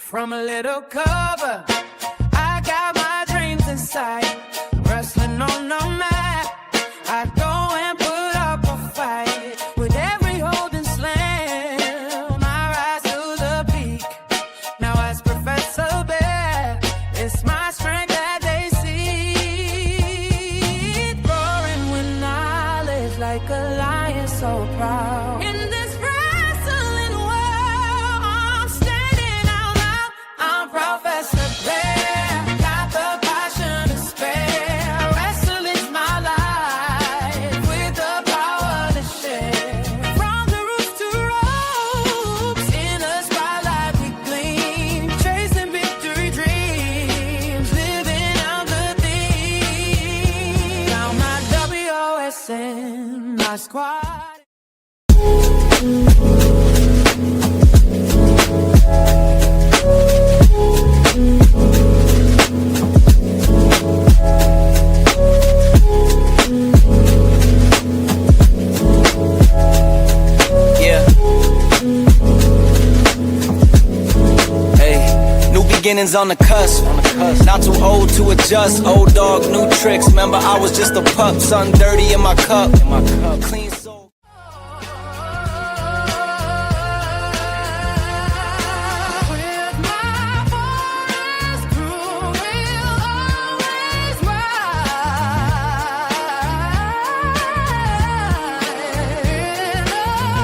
From a little cover, I got my dreams inside. Wrestling on the mat, I go and put up a fight. With every hold and slam, I rise to the peak. Now as Professor Bear, it's my strength that they see. Roaring with knowledge like a lion so proud. In this wrestling world, I'm standing out loud. I'm Professor Bear, got the passion to spare. Wrestling's my life, with the power to share. From the roots to ropes, in the spotlight we gleam. Chasing victory dreams, living out the theme. Now my WOSN, my squad. Yeah. Hey, new beginnings on the cusp. Not too old to adjust. Old dog, new tricks. Remember, I was just a pup. Something dirty in my cup. Clean soul. With my forest crew, we'll always ride. In the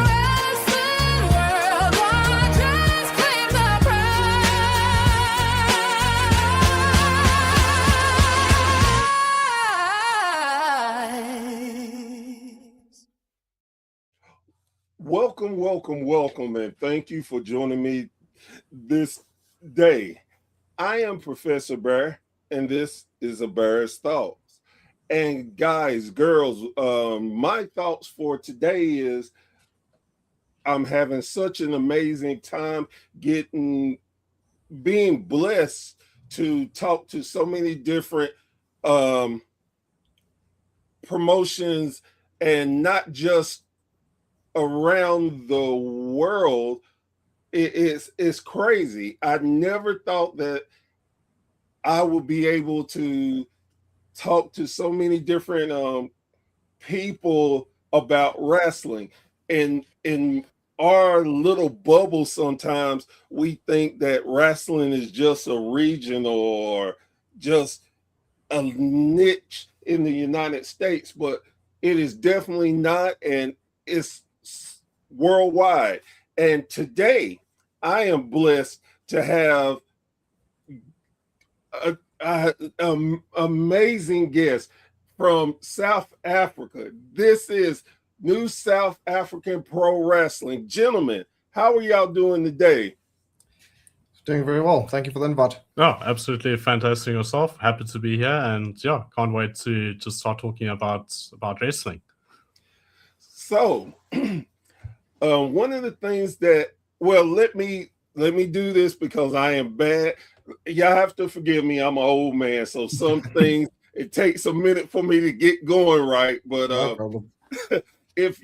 wrestling world, one just claim the prize. Welcome, welcome, welcome, and thank you for joining me this day. I am Professor Bear, and this is A Bear's Thoughts. And guys, girls, my thoughts for today is I'm having such an amazing time being blessed to talk to so many different promotions, and not just around the world. It's crazy. I never thought that I would be able to talk to so many different people about wrestling. And in our little bubble, sometimes we think that wrestling is just a region or just a niche in the United States, but it is definitely not, and it's worldwide. And today I am blessed to have an amazing guest from South Africa. This is New South African Pro Wrestling. Gentlemen, how are y'all doing today? Doing very well. Thank you for the invite. Oh, absolutely fantastic yourself. Happy to be here, and yeah, can't wait to just start talking about wrestling. So, one of the things that, well, let me do this because I am bad. Y'all have to forgive me. I'm an old man, so some things it takes a minute for me to get going right. But No problem. if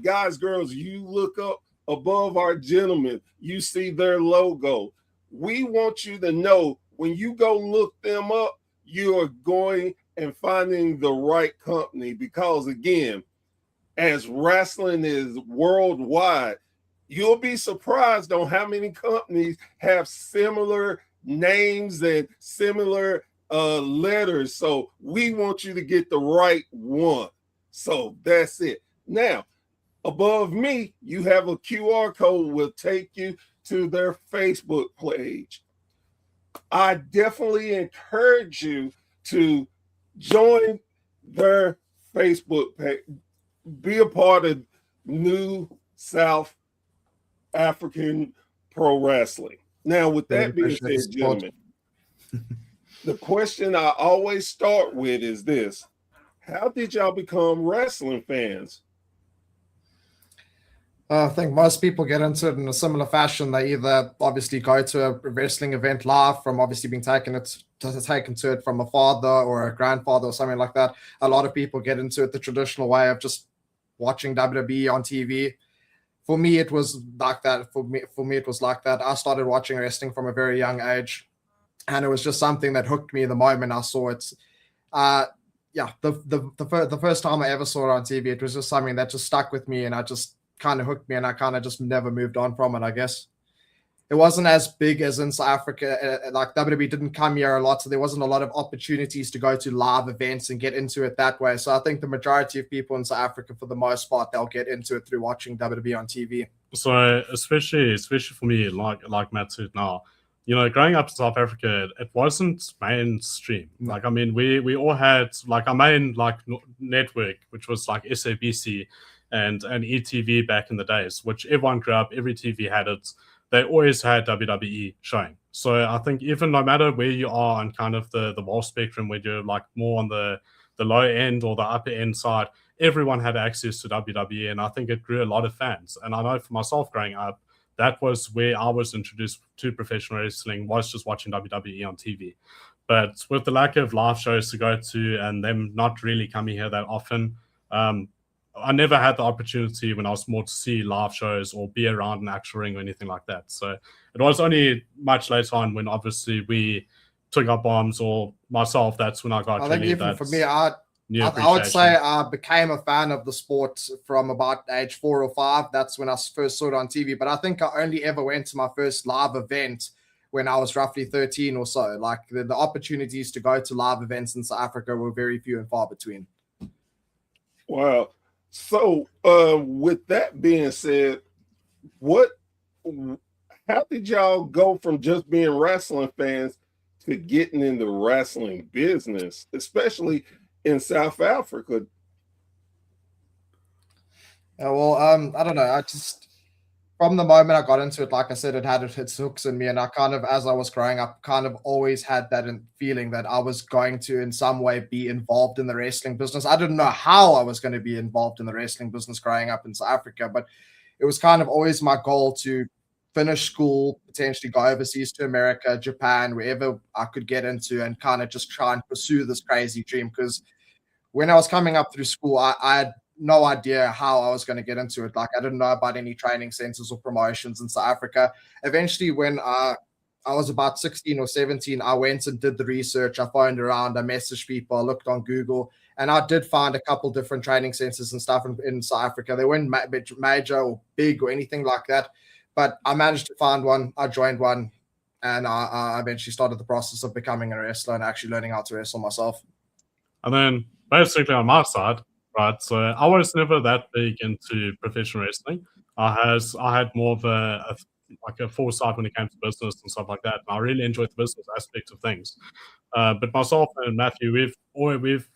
guys, girls, you look up above our gentlemen, you see their logo. We want you to know when you go look them up, you are going and finding the right company, because again, as wrestling is worldwide, you'll be surprised on how many companies have similar names and similar letters. So we want you to get the right one. So that's it. Now, above me, you have a QR code will take you to their Facebook page. I definitely encourage you to join their Facebook page, be a part of New South African Pro Wrestling. Now, with that being said, gentlemen, the question I always start with is this: how did y'all become wrestling fans? I think most people get into it in a similar fashion. They either obviously go to a wrestling event live from obviously being taken to it from a father or a grandfather or something like that. A lot of people get into it the traditional way of just watching WWE on TV. for me, it was like that. For me, it was like that. I started watching wrestling from a very young age, and it was just something that hooked me the moment I saw it. The first time I ever saw it on TV, it was just something that just stuck with me, and I just kind of hooked me, and I kind of just never moved on from it, I guess. It wasn't as big as in South Africa. Like WWE didn't come here a lot, so there wasn't a lot of opportunities to go to live events and get into it that way. So I think the majority of people in South Africa, for the most part, they'll get into it through watching WWE on TV. So especially for me, like Matt said now, growing up in South Africa, it wasn't mainstream. No. Like, I mean, we all had like our main network, which was like SABC and ETV back in the days, which everyone grew up, every TV had it. They always had WWE showing. So I think even no matter where you are on kind of the wall spectrum, where you're like more on the low end or the upper end side, everyone had access to WWE, and I think it grew a lot of fans. And I know for myself growing up, that was where I was introduced to professional wrestling, was just watching WWE on TV. But with the lack of live shows to go to and them not really coming here that often, I never had the opportunity when I was more to see live shows or be around an actual ring or anything like that. So it was only much later on when obviously we took up arms, or myself, that's when I got I think really even for me, I would appreciation. say I became a fan of the sport from about age 4 or 5. That's when I first saw it on TV. But I think I only ever went to my first live event when I was roughly 13 or so. Like the opportunities to go to live events in South Africa were very few and far between. Wow. So, with that being said, how did y'all go from just being wrestling fans to getting in the wrestling business, especially in South Africa? I don't know. I just, from the moment I got into it, like I said, it had its hooks in me, and I kind of, as I was growing up, kind of always had that feeling that I was going to, in some way, be involved in the wrestling business. I didn't know how I was going to be involved in the wrestling business growing up in South Africa, but it was kind of always my goal to finish school, potentially go overseas to America, Japan, wherever I could get into, and kind of just try and pursue this crazy dream. Because when I was coming up through school, I had no idea how I was going to get into it. Like, I didn't know about any training centers or promotions in South Africa. Eventually, when I was about 16 or 17, I went and did the research. I phoned around, I messaged people, I looked on Google, and I did find a couple different training centers and stuff in South Africa. They weren't major or big or anything like that, but I managed to find one. I joined one, and I eventually started the process of becoming a wrestler and actually learning how to wrestle myself. And then basically on my side, right, so I was never that big into professional wrestling. I had more of a foresight when it came to business and stuff like that. And I really enjoyed the business aspect of things. But myself and Matthew, we've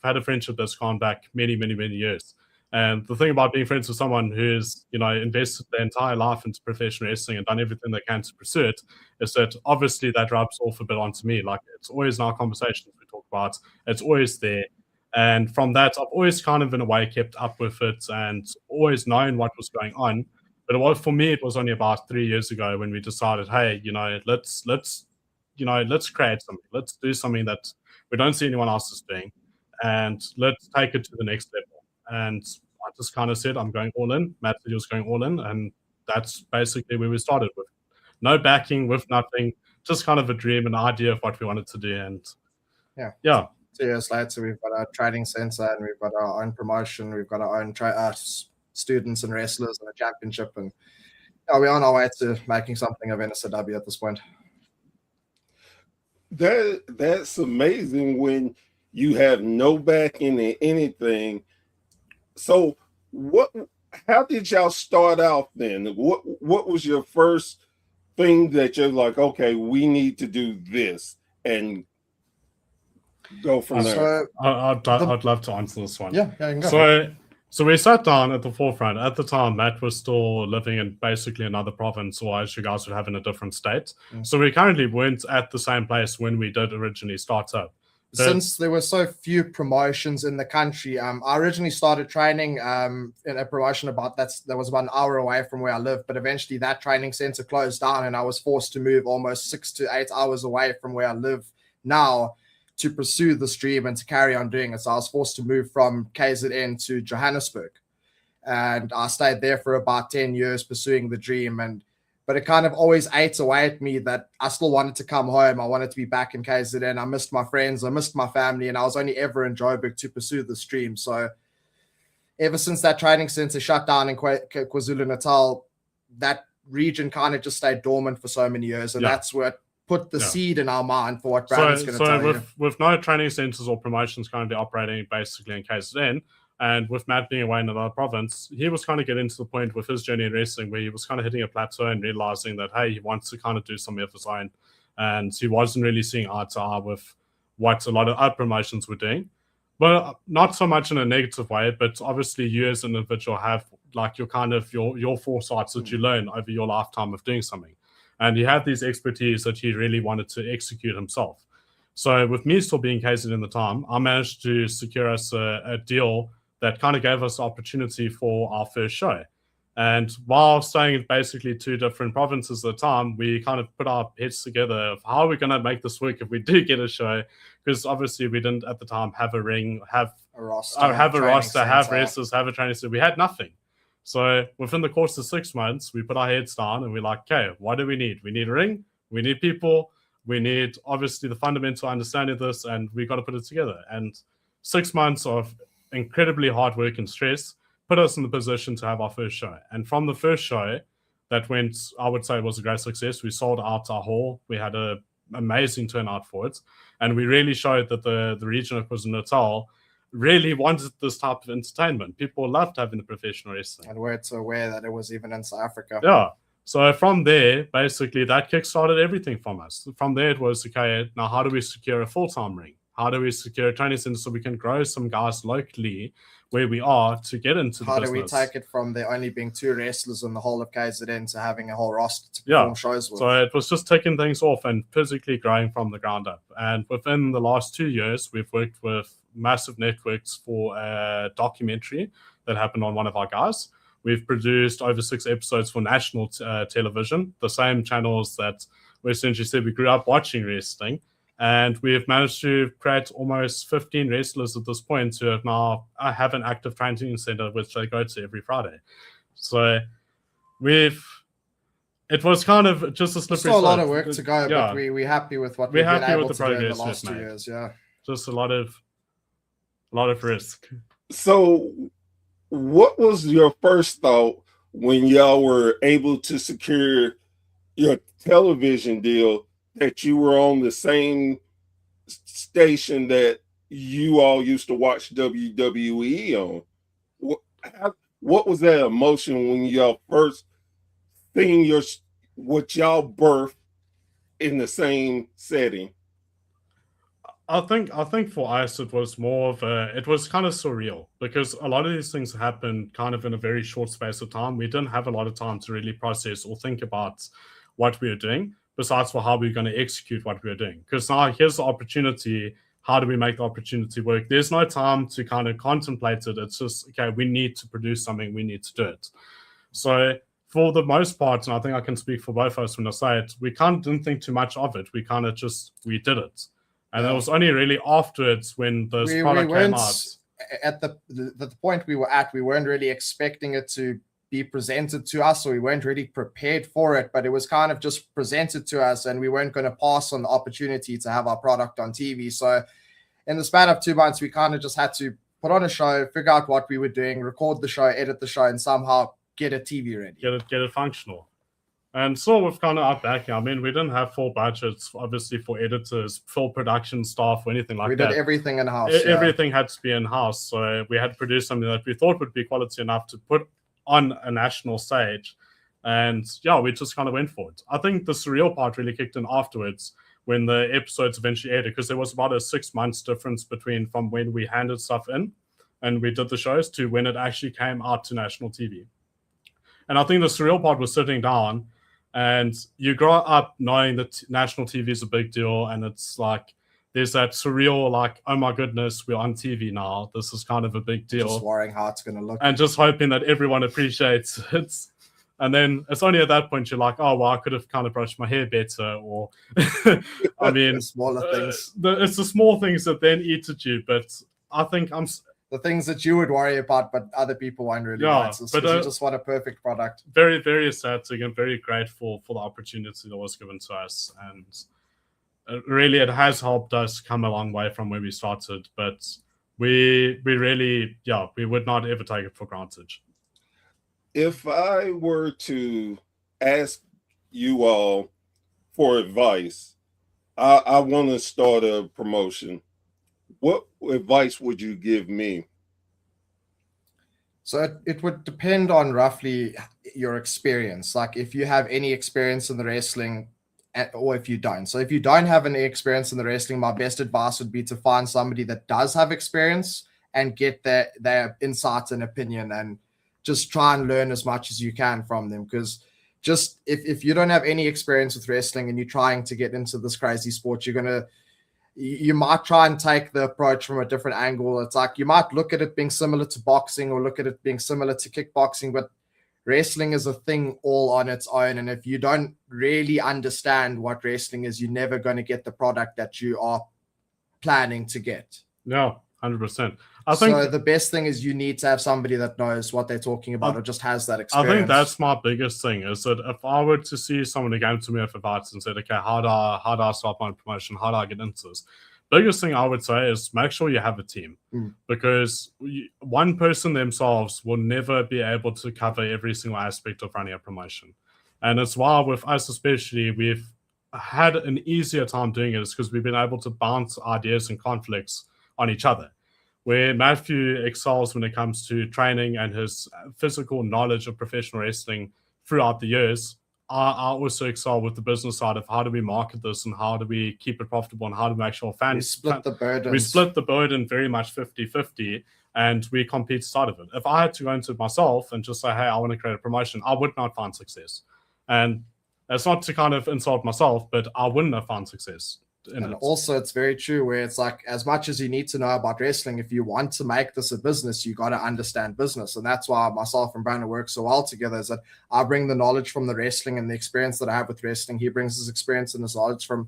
had a friendship that's gone back many, many, many years. And the thing about being friends with someone who's, invested their entire life into professional wrestling and done everything they can to pursue it, is that obviously that rubs off a bit onto me. Like, it's always in our conversations we talk about, it's always there. And from that, I've always kind of in a way kept up with it and always known what was going on. But for me, it was only about 3 years ago when we decided, hey, let's create something. Let's do something that we don't see anyone else is doing, and let's take it to the next level. And I just kind of said, I'm going all in. Matt said he was going all in, and that's basically where we started, with no backing, with nothing, just kind of a dream, an idea of what we wanted to do. And yeah. 2 years later, we've got our training center, and we've got our own promotion. We've got our own students and wrestlers and a championship, and we're on our way to making something of NSW at this point. That's amazing when you have no backing in anything. So how did y'all start out then? What was your first thing that you're like, okay, we need to do this and go from there? I'd love to answer this one. Yeah, you can go. So we sat down at the forefront. At the time, Matt was still living in basically another province, or as you guys would have in a different state. So we currently weren't at the same place when we did originally start up. Since there were so few promotions in the country, I originally started training in a promotion that was about an hour away from where I live. But eventually that training center closed down, and I was forced to move almost 6 to 8 hours away from where I live now to pursue this dream and to carry on doing it. So I was forced to move from KZN to Johannesburg. and I stayed there for about 10 years pursuing the dream. But it kind of always ate away at me that I still wanted to come home. I wanted to be back in KZN. I missed my friends, I missed my family, and I was only ever in Joburg to pursue this dream. So ever since that training center shut down in KwaZulu-Natal, that region kind of just stayed dormant for so many years, and that's what put the seed in our mind for what Brandon's going to tell you. With no training centers or promotions currently operating basically in KZN, and with Matt being away in another province, he was kind of getting to the point with his journey in wrestling where he was kind of hitting a plateau and realizing that, hey, he wants to kind of do something of his own, and he wasn't really seeing eye to eye with what a lot of other promotions were doing. But not so much in a negative way, but obviously you as an individual have like your kind of your foresights that you learn over your lifetime of doing something. And he had these expertise that he really wanted to execute himself. So with me still being KZN in the time, I managed to secure us a deal that kind of gave us the opportunity for our first show. And while staying in basically 2 different provinces at the time, we kind of put our heads together of how are we going to make this work if we do get a show, because obviously we didn't at the time have a ring, have a roster, have wrestlers, have a training center. We had nothing. So within the course of 6 months, we put our heads down and we're like, okay, what do we need? We need a ring, we need people, we need obviously the fundamental understanding of this, and we got to put it together. And 6 months of incredibly hard work and stress put us in the position to have our first show. And from the first show, that went, I would say, was a great success. We sold out our hall. We had an amazing turnout for it. And we really showed that the region of KwaZulu-Natal really wanted this type of entertainment. People loved having the professional wrestling. And we're so aware that it was even in South Africa. Yeah. So from there, basically, that kickstarted everything from us. From there, it was, okay, now how do we secure a full-time ring? How do we secure a training center so we can grow some guys locally where we are to get into the business? How do we take it from there only being 2 wrestlers in the whole of KZN to having a whole roster to perform shows with? So it was just taking things off and physically growing from the ground up. And within the last 2 years, we've worked with massive networks for a documentary that happened on one of our guys. We've produced over 6 episodes for national television, the same channels that we essentially said we grew up watching wrestling. And we have managed to create almost 15 wrestlers at this point who have an active training center which they go to every Friday. So it was kind of just a slippery slope. Still a lot of work to go, but we're happy with what we've been able to do in the last 2 years. Yeah, just a lot of risk. So what was your first thought when y'all were able to secure your television deal, that you were on the same station that you all used to watch WWE on? What was that emotion when y'all first seen what y'all birthed in the same setting? I think for us it was more of it was kind of surreal, because a lot of these things happened kind of in a very short space of time. We didn't have a lot of time to really process or think about what we were doing, besides for how we're going to execute what we're doing. Because now here's the opportunity. How do we make the opportunity work? There's no time to kind of contemplate it. It's just, okay, we need to produce something. We need to do it. So for the most part, and I think I can speak for both of us when I say it, we didn't think too much of it. We kind of we did it. And it was only really afterwards when this product came out. At the point we were at, we weren't really expecting it to be presented to us, so we weren't really prepared for it, but it was kind of just presented to us, and we weren't going to pass on the opportunity to have our product on TV. So in the span of 2 months, we kind of just had to put on a show, figure out what we were doing, record the show, edit the show, and somehow get a TV ready. Get it functional. And so we've kind of up back. I mean, we didn't have full budgets, obviously, for editors, full production staff, or anything like that. We did everything in-house. Everything had to be in-house. So we had to produce something that we thought would be quality enough to put on a national stage. And we just kind of went for it. I think the surreal part really kicked in afterwards when the episodes eventually aired, because there was about a 6 months difference from when we handed stuff in and we did the shows to when it actually came out to national TV. And I think the surreal part was sitting down, and you grow up knowing that national TV is a big deal, and it's like there's that surreal, like, oh my goodness, we're on TV now. This is kind of a big deal. Just worrying how it's going to look. And just hoping that everyone appreciates it. And then it's only at that point you're like, oh, well, I could have kind of brushed my hair better. Or, I mean, smaller things. It's the small things that then eat at you. But I think the the things that you would worry about, but other people won't really notice, because you just want a perfect product. Very, very ecstatic and very grateful for the opportunity that was given to us. And really, it has helped us come a long way from where we started. But we really, we would not ever take it for granted. If I were to ask you all for advice, I want to start a promotion. What advice would you give me? So it would depend on roughly your experience. Like if you have any experience in the wrestling, or if you don't. So if you don't have any experience in the wrestling, my best advice would be to find somebody that does have experience and get their insights and opinion, and just try and learn as much as you can from them. Because just if you don't have any experience with wrestling and you're trying to get into this crazy sport, you might try and take the approach from a different angle. It's like you might look at it being similar to boxing or look at it being similar to kickboxing, but wrestling is a thing all on its own. And if you don't really understand what wrestling is, you're never going to get the product that you are planning to get. No, 100%. So the best thing is you need to have somebody that knows what they're talking about or just has that experience. I think that's my biggest thing, is that if I were to see someone who came to me with advice and said, okay, how do I start my promotion? How do I get into this? Biggest thing I would say is make sure you have a team, because one person themselves will never be able to cover every single aspect of running a promotion. And it's why with us especially, we've had an easier time doing it, is because we've been able to bounce ideas and conflicts on each other. Where Matthew excels when it comes to training and his physical knowledge of professional wrestling throughout the years, I also excel with the business side of how do we market this and how do we keep it profitable and how to make sure fans... We split the burden. We split the burden very much 50-50, and we compete side of it. If I had to go into it myself and just say, hey, I want to create a promotion, I would not find success. And that's not to kind of insult myself, but I wouldn't have found success. And also, it's very true where it's like, as much as you need to know about wrestling, if you want to make this a business, you got to understand business. And that's why myself and Brandon work so well together, is that I bring the knowledge from the wrestling and the experience that I have with wrestling. He brings his experience and his knowledge from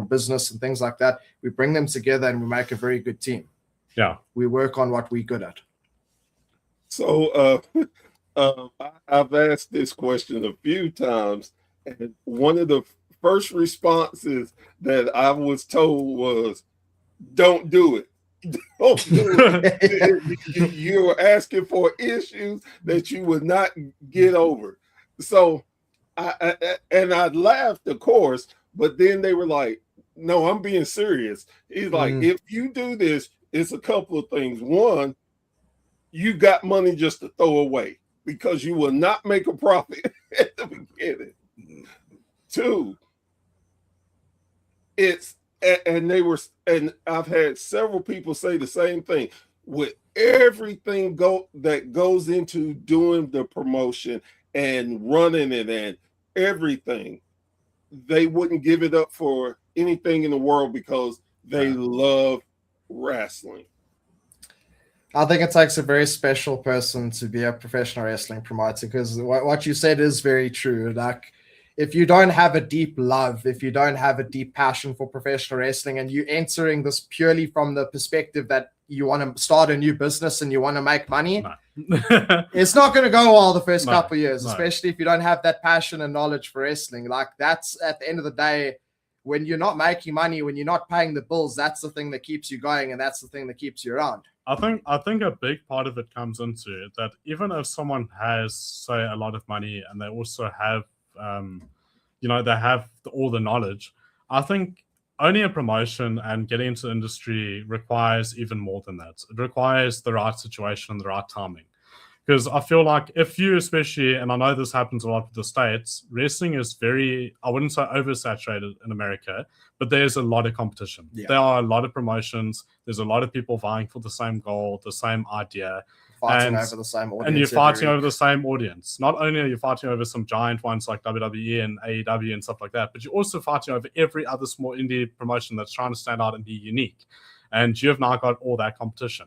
business and things like that. We bring them together and we make a very good team. Yeah. We work on what we're good at. So I've asked this question a few times, and one of the first responses that I was told was, don't do it. Don't do it. You were asking for issues that you would not get over. So I laughed, of course, but then they were like, no, I'm being serious. He's like, if you do this, it's a couple of things. One, you got money just to throw away because you will not make a profit at the beginning. Two, and I've had several people say the same thing. With everything that goes into doing the promotion and running it and everything, they wouldn't give it up for anything in the world because they love wrestling. I think it takes a very special person to be a professional wrestling promoter, because what you said is very true. Like, if you don't have a deep love, if you don't have a deep passion for professional wrestling, and you're entering this purely from the perspective that you want to start a new business and you want to make money, it's not going to go well the first couple of years, especially if you don't have that passion and knowledge for wrestling. Like, that's at the end of the day, when you're not making money, when you're not paying the bills, that's the thing that keeps you going, and that's the thing that keeps you around. I think a big part of it comes into it that even if someone has, say, a lot of money and they also have they have all the knowledge, I think owning a promotion and getting into the industry requires even more than that. It requires the right situation and the right timing. Because I feel like if you especially, and I know this happens a lot with the States, wrestling is very, I wouldn't say oversaturated in America, but there's a lot of competition. Yeah. There are a lot of promotions. There's a lot of people vying for the same goal, the same idea. Fighting over the same audience. And you're fighting over the same audience. Not only are you fighting over some giant ones like WWE and AEW and stuff like that, but you're also fighting over every other small indie promotion that's trying to stand out and be unique. And you've now got all that competition.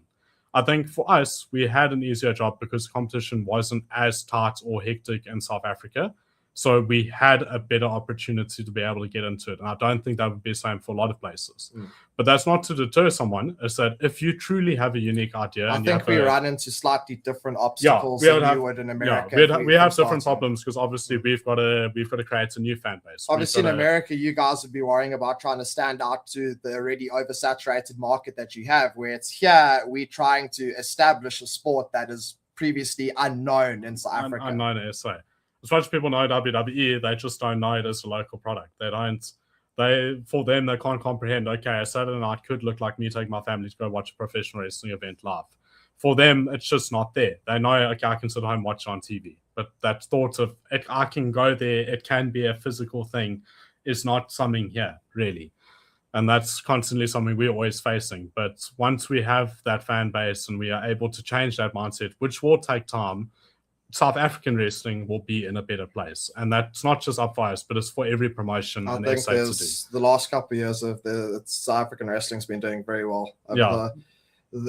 I think for us, we had an easier job because competition wasn't as tight or hectic in South Africa. So we had a better opportunity to be able to get into it. And I don't think that would be the same for a lot of places. But that's not to deter someone. It's that if you truly have a unique idea, I and think we run into slightly different obstacles we would than have- you would in America. we have different problems because obviously we've got to create a new fan base. Obviously, in America, you guys would be worrying about trying to stand out to the already oversaturated market that you have, where it's here, we're trying to establish a sport that is previously unknown in South Africa. Unknown in SA. As much as people know WWE, they just don't know it as a local product. For them, they can't comprehend, okay, a Saturday night could look like me taking my family to go watch a professional wrestling event live. For them, it's just not there. They know, okay, I can sit at home and watch it on TV. But that thought of, I can go there, it can be a physical thing, is not something here, really. And that's constantly something we're always facing. But once we have that fan base and we are able to change that mindset, which will take time, South African wrestling will be in a better place. And that's not just up for us, but it's for every promotion. I think the last couple of years of the South African wrestling's been doing very well.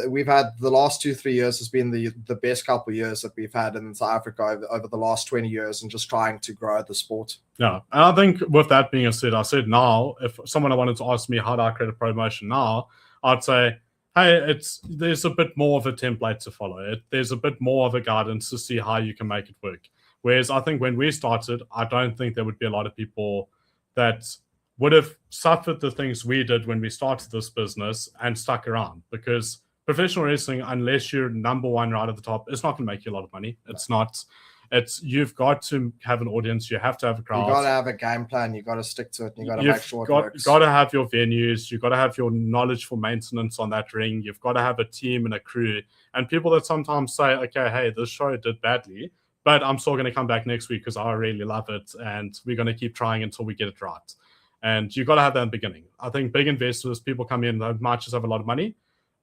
We've had the last 2-3 years has been the best couple of years that we've had in South Africa over the last 20 years and just trying to grow the sport. Yeah. And I think with that being said, I said now, if someone wanted to ask me how do I create a promotion now, I'd say, hey, there's a bit more of a template to follow. There's a bit more of a guidance to see how you can make it work. Whereas I think when we started, I don't think there would be a lot of people that would have suffered the things we did when we started this business and stuck around, because professional wrestling, unless you're number one right at the top, it's not going to make you a lot of money. It's not. You've got to have an audience. You have to have a crowd. You got to have a game plan. You got to stick to it. And you got to make sure it works. Got to have your venues. You got to have your knowledge for maintenance on that ring. You've got to have a team and a crew. And people that sometimes say, okay, hey, this show did badly, but I'm still going to come back next week because I really love it, and we're going to keep trying until we get it right. And you got to have that in the beginning. I think big investors, people come in that might just have a lot of money.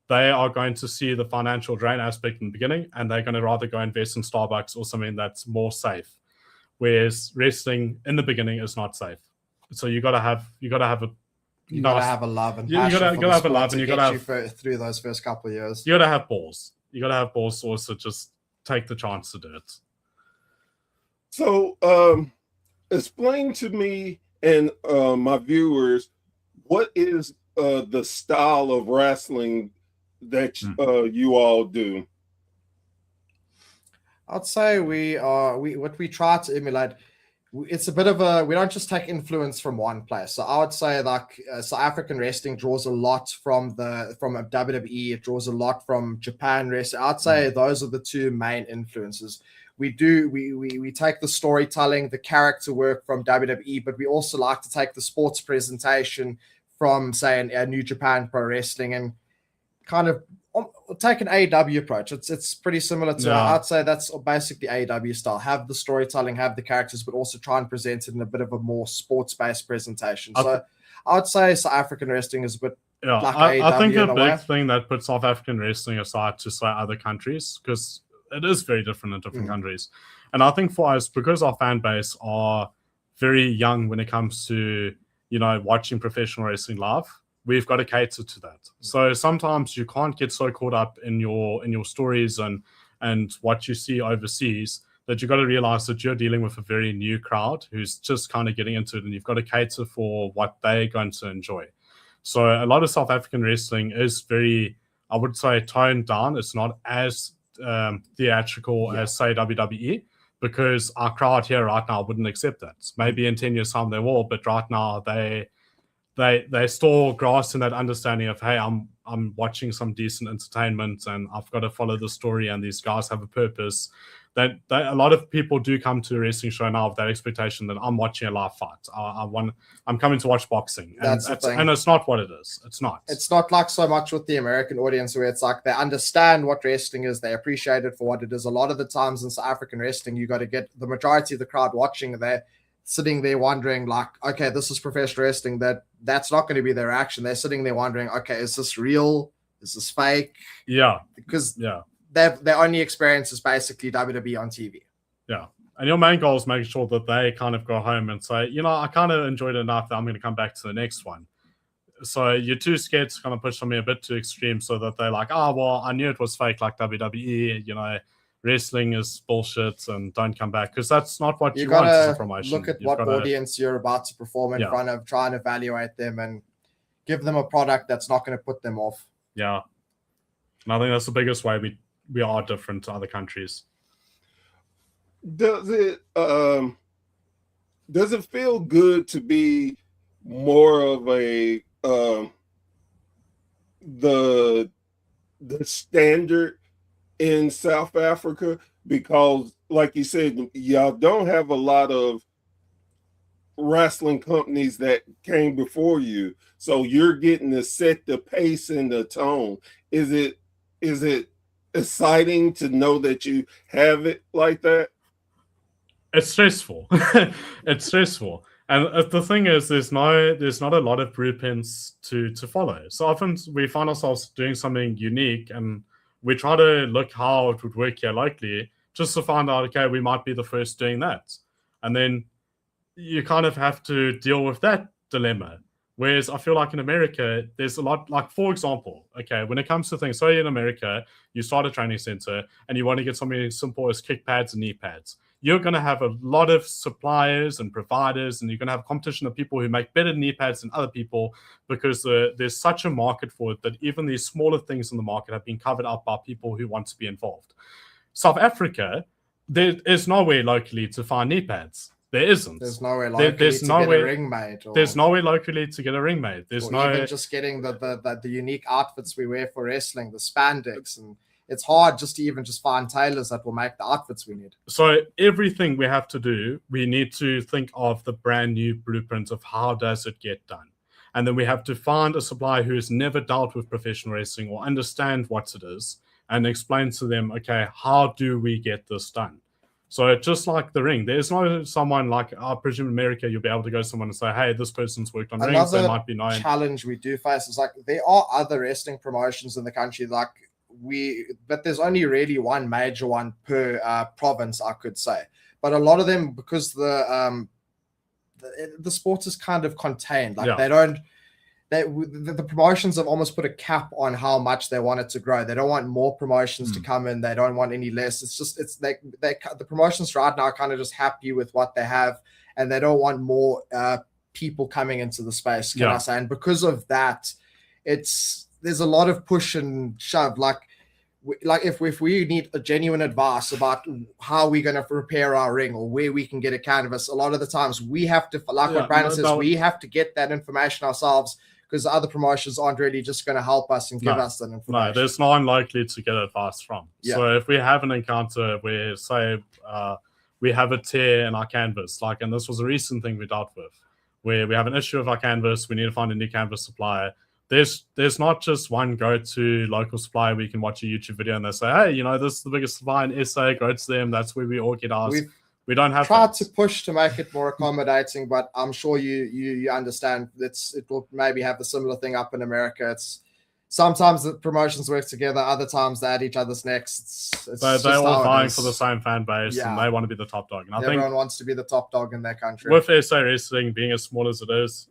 They are going to see the financial drain aspect in the beginning, and they're going to rather go invest in Starbucks or something that's more safe. Whereas wrestling in the beginning is not safe. So you got to have a love and passion. You got to have a love, and you got to have through those first couple of years. You got to have balls. You got to have balls to also just take the chance to do it. So, explain to me and my viewers, what is the style of wrestling that you all do? I'd say what we try to emulate, it's a bit of we don't just take influence from one place. So I would say like South African wrestling draws a lot from WWE. It draws a lot from Japan wrestling. I'd say those are the two main influences. We take the storytelling, the character work from WWE, but we also like to take the sports presentation from, say, a New Japan Pro Wrestling and kind of take an AEW approach. It's pretty similar to, I'd say that's basically AEW style. Have the storytelling, have the characters, but also try and present it in a bit of a more sports-based presentation. So I'd say South African wrestling is a bit like AEW. I think a big thing that puts South African wrestling aside to, say, other countries, because it is very different in different countries. And I think for us, because our fan base are very young when it comes to, watching professional wrestling live, we've got to cater to that. So sometimes you can't get so caught up in your stories and what you see overseas that you've got to realize that you're dealing with a very new crowd who's just kind of getting into it, and you've got to cater for what they're going to enjoy. So a lot of South African wrestling is very, I would say, toned down. It's not as theatrical as, say, WWE, because our crowd here right now wouldn't accept that. Maybe in 10 years' time they will, but right now they still grasp in that understanding of, hey, I'm watching some decent entertainment and I've got to follow the story and these guys have a purpose. That a lot of people do come to a wrestling show now with that expectation that I'm watching a live fight. I'm coming to watch boxing. And That's the thing. And it's not what it is. It's not. It's not like so much with the American audience where it's like they understand what wrestling is. They appreciate it for what it is. A lot of the times in South African wrestling, you got to get the majority of the crowd watching there, sitting there wondering like, okay, this is professional wrestling. That's not going to be their reaction. They're sitting there wondering, okay, is this real? Is this fake? Yeah. Because their only experience is basically WWE on TV. Yeah. And your main goal is making sure that they kind of go home and say, I kind of enjoyed it enough that I'm going to come back to the next one. So you're too scared to kind of push something a bit too extreme so that they're like, well, I knew it was fake like WWE, wrestling is bullshit and don't come back, because that's not what You you want as a gotta promotion. look at You've what gotta- audience you're about to perform in Yeah. front of, try and evaluate them, and give them a product that's not going to put them off. Yeah. And I think that's the biggest way we are different to other countries. Does it feel good to be more of a the standard in South Africa? Because like you said, y'all don't have a lot of wrestling companies that came before you, so you're getting to set the pace and the tone. Is it exciting to know that you have it like that? It's stressful. It's stressful. And the thing is, there's not a lot of blueprints to follow. So often we find ourselves doing something unique, and we try to look how it would work here locally, just to find out, okay, we might be the first doing that. And then you kind of have to deal with that dilemma. Whereas I feel like in America, there's a lot, like, for example, okay, when it comes to things, so in America, you start a training center and you want to get something as simple as kick pads and knee pads. You're going to have a lot of suppliers and providers, and you're going to have competition of people who make better knee pads than other people, because there's such a market for it that even these smaller things in the market have been covered up by people who want to be involved. South Africa, there is nowhere locally to find knee pads. There isn't. There's nowhere locally there's to nowhere, get a ring made. There's nowhere locally to get a ring made. There's no even just getting the unique outfits we wear for wrestling, the spandex, and it's hard just to even just find tailors that will make the outfits we need. So everything we have to do, we need to think of the brand new blueprint of how does it get done. And then we have to find a supplier who has never dealt with professional wrestling or understand what it is, and explain to them, okay, how do we get this done? So just like the ring, there's no someone like, I presume in America, you'll be able to go to someone and say, hey, this person's worked on rings, they might be known. Challenge we do face is, like, there are other wrestling promotions in the country, but there's only really one major one per province, I could say. But a lot of them, because the sport is kind of contained, like the promotions have almost put a cap on how much they want it to grow. They don't want more promotions to come in. They don't want any less. The promotions right now are kind of just happy with what they have, and they don't want more people coming into the space, can I say? And because of that, there's a lot of push and shove. Like if we need a genuine advice about how we're going to repair our ring or where we can get a canvas, a lot of the times we have to, what Brandon says, we have to get that information ourselves, because the other promotions aren't really just going to help us and give us that information. No, there's no one likely to get advice from. Yeah. So if we have an encounter where, say, we have a tear in our canvas, and this was a recent thing we dealt with, where we have an issue with our canvas, we need to find a new canvas supplier. There's not just one go-to local supplier where you can watch a YouTube video and they say, hey, this is the biggest supplier in SA, go to them, that's where we all get ours. We don't have tried to push to make it more accommodating, but I'm sure you understand it will maybe have a similar thing up in America. It's sometimes the promotions work together, other times they're at each other's necks. They're all vying for the same fan base, and they want to be the top dog. And everyone wants to be the top dog in their country. With SA Wrestling being as small as it is,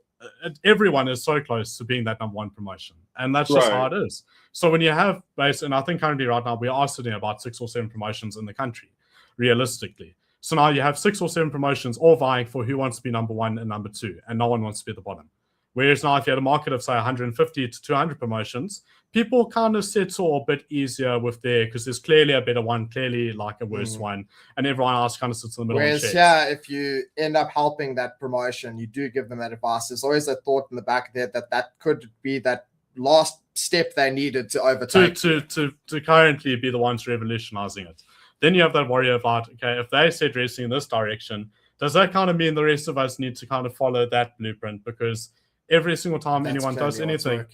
everyone is so close to being that number one promotion, and that's just how it is. So when you have and I think currently right now we are sitting about 6 or 7 promotions in the country, realistically. So now you have 6 or 7 promotions all vying for who wants to be number 1 and number 2, and no one wants to be at the bottom. Whereas now if you had a market of, say, 150 to 200 promotions, people kind of settle a bit easier with there, because there's clearly a better one, clearly like a worse one, and everyone else kind of sits in the middle. Whereas, if you end up helping that promotion, you do give them that advice. There's always that thought in the back there that could be that last step they needed to overtake. To currently be the ones revolutionizing it. Then you have that worry about, okay, if they said wrestling in this direction, does that kind of mean the rest of us need to kind of follow that blueprint? Because every single time anyone does anything,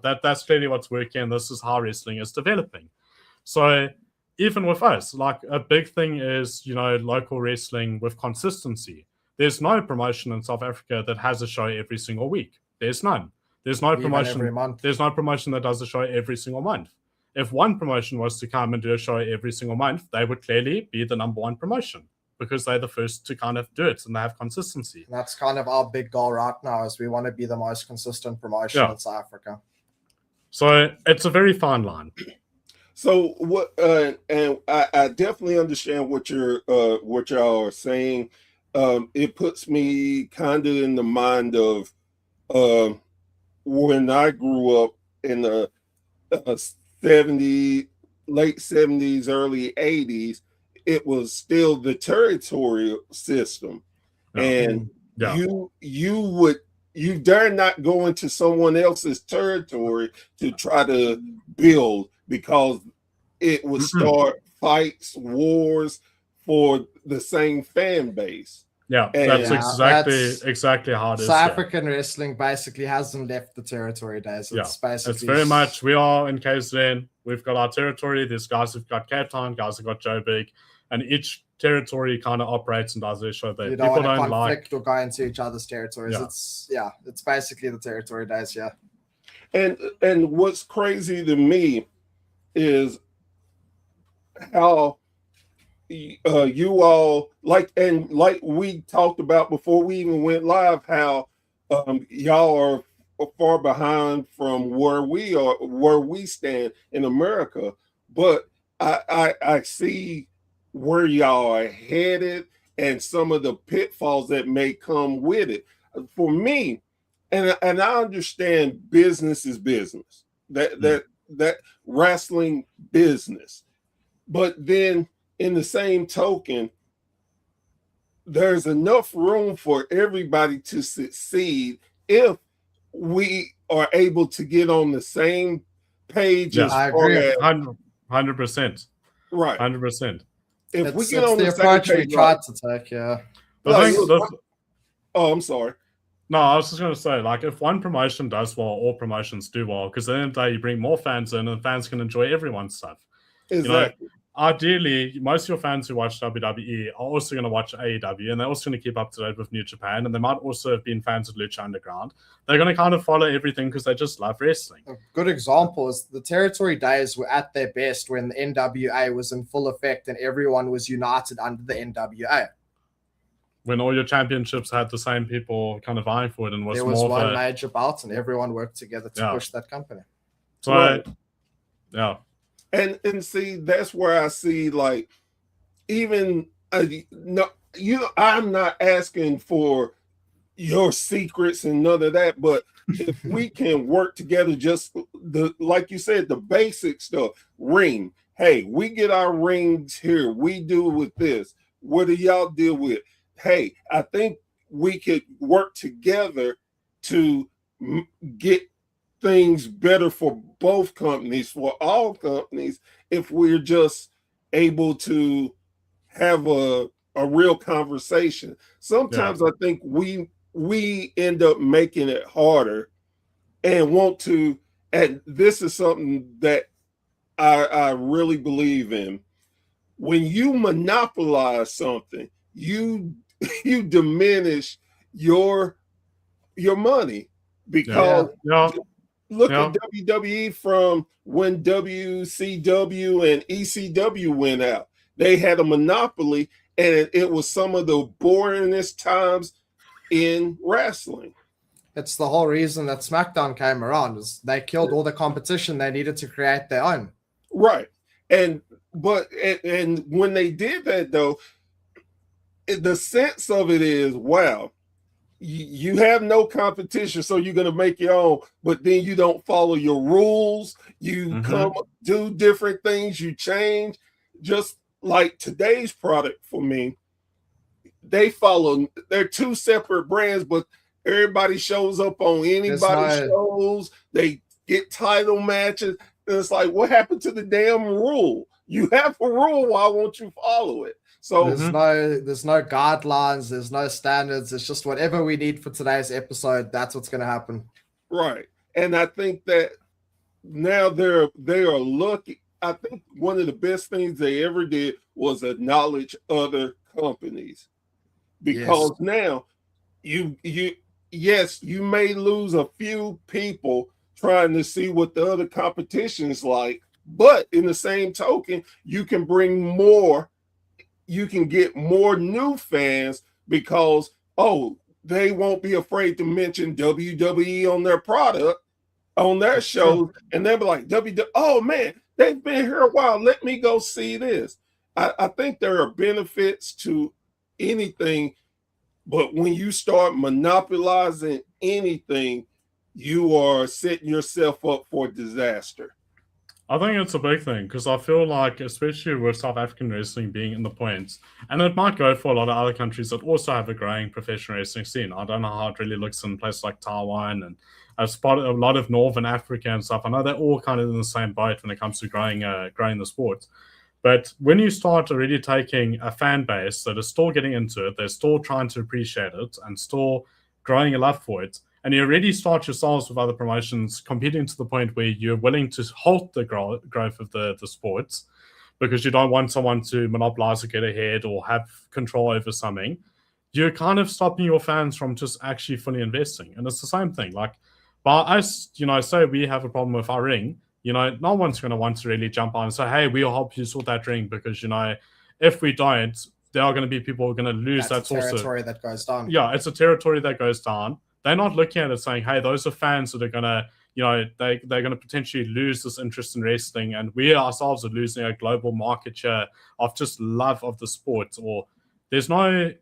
that's clearly what's working. This is how wrestling is developing. So even with us, like, a big thing is, local wrestling with consistency. There's no promotion in South Africa that has a show every single week. There's none. There's no promotion every month. There's no promotion that does a show every single month. If one promotion was to come and do a show every single month, they would clearly be the number one promotion, because they're the first to kind of do it and they have consistency. And that's kind of our big goal right now, is we want to be the most consistent promotion in South Africa. So it's a very fine line. So what? And I definitely understand what y'all are saying. It puts me kind of in the mind of um, when I grew up in the 70s, late 70s, early 80s. It was still the territorial system, Yeah. and Yeah. you dare not go into someone else's territory to try to build, because it would start fights, wars for the same fan base. Yeah, And that's Yeah, exactly how it is. South Yeah. African wrestling basically hasn't left the territory days. Yeah, It's basically it's very much, we are in KZN, we've got our territory, there's guys who've got Cape Town, guys who've got Joburg, and each territory kind of operates and does their show there. you don't People want to don't like, conflict or go into each other's territories. Yeah. It's basically the territory days. Yeah, and what's crazy to me is how you all like we talked about before we even went live, how y'all are far behind from where we stand in America, but I see where y'all are headed and some of the pitfalls that may come with it. For me, and I understand business is business, that wrestling business, but then in the same token, there's enough room for everybody to succeed if we are able to get on the same page. Yeah. As I far agree. as 100%. right, 100%. if we it's get on the the same approach we page, tried to take. Yeah, Like, The thing, oh, I'm sorry. no, I was just going to say, like, if one promotion does well, all promotions do well, because at the end of the day, you bring more fans in, and fans can enjoy everyone's stuff. Exactly. Ideally, most of your fans who watch WWE are also going to watch AEW, and they're also going to keep up to date with New Japan, and they might also have been fans of Lucha Underground. They're going to kind of follow everything because they just love wrestling. a good example is the territory days were at their best when the NWA was in full effect and everyone was united under the NWA. When all your championships had the same people kind of vying for it, and was There was more one of a, major belt and everyone worked together to Yeah. push that company. so Right. yeah. And see, that's where I see, like, even no, I'm not asking for your secrets and none of that, but if we can work together, just like you said, the basic stuff. Ring, hey, we get our rings here, we do with this, what do y'all deal with? Hey, I think we could work together to get things better for both companies, for all companies, if we're just able to have a real conversation. Sometimes I think we end up making it harder and want to, and this is something that I really believe in. When you monopolize something, you diminish your money, because Yeah. look Yeah. at WWE from when WCW and ECW went out. They had a monopoly, and it was some of the boringest times in wrestling. It's the whole reason that SmackDown came around is they killed all the competition. They needed to create their own. Right. And when they did that, though, the sense of it is, wow, you have no competition, so you're going to make your own, but then you don't follow your rules. You come do different things, you change. Just like today's product for me, they're two separate brands, but everybody shows up on anybody's shows. They get title matches. And it's like, what happened to the damn rule? You have a rule, why won't you follow it? So there's no guidelines, there's no standards. It's just whatever we need for today's episode. That's what's going to happen. Right. And I think that now they are lucky. I think one of the best things they ever did was acknowledge other companies, because now you may lose a few people trying to see what the other competition is like, but in the same token, you can bring more. You can get more new fans because, they won't be afraid to mention WWE on their product, on their shows, and they'll be like, oh man, They've been here a while. Let me go see this. I think there are benefits to anything, but when you start monopolizing anything, you are setting yourself up for disaster. I think it's a big thing because I feel like, especially with South African wrestling being in the points, and it might go for a lot of other countries that also have a growing professional wrestling scene. I don't know how it really looks in places like Taiwan and I've spotted a lot of Northern Africa and stuff. I know they're all kind of in the same boat when it comes to growing the sport. But when you start already taking a fan base that is still getting into it, they're still trying to appreciate it and still growing a love for it, and you already start yourselves with other promotions competing to the point where you're willing to halt the growth of the sports because you don't want someone to monopolize or get ahead or have control over something, you're kind of stopping your fans from just actually fully investing. And it's the same thing. Like, by us, say we have a problem with our ring, no one's going to want to really jump on and say, hey, we'll help you sort that ring because, if we don't, there are going to be people who are going to lose that territory that goes down. Yeah, it's a territory that goes down. They're not looking at it saying, hey, those are fans that are going to, they're going to potentially lose this interest in wrestling. And we ourselves are losing a global market share of just love of the sport. Or there's no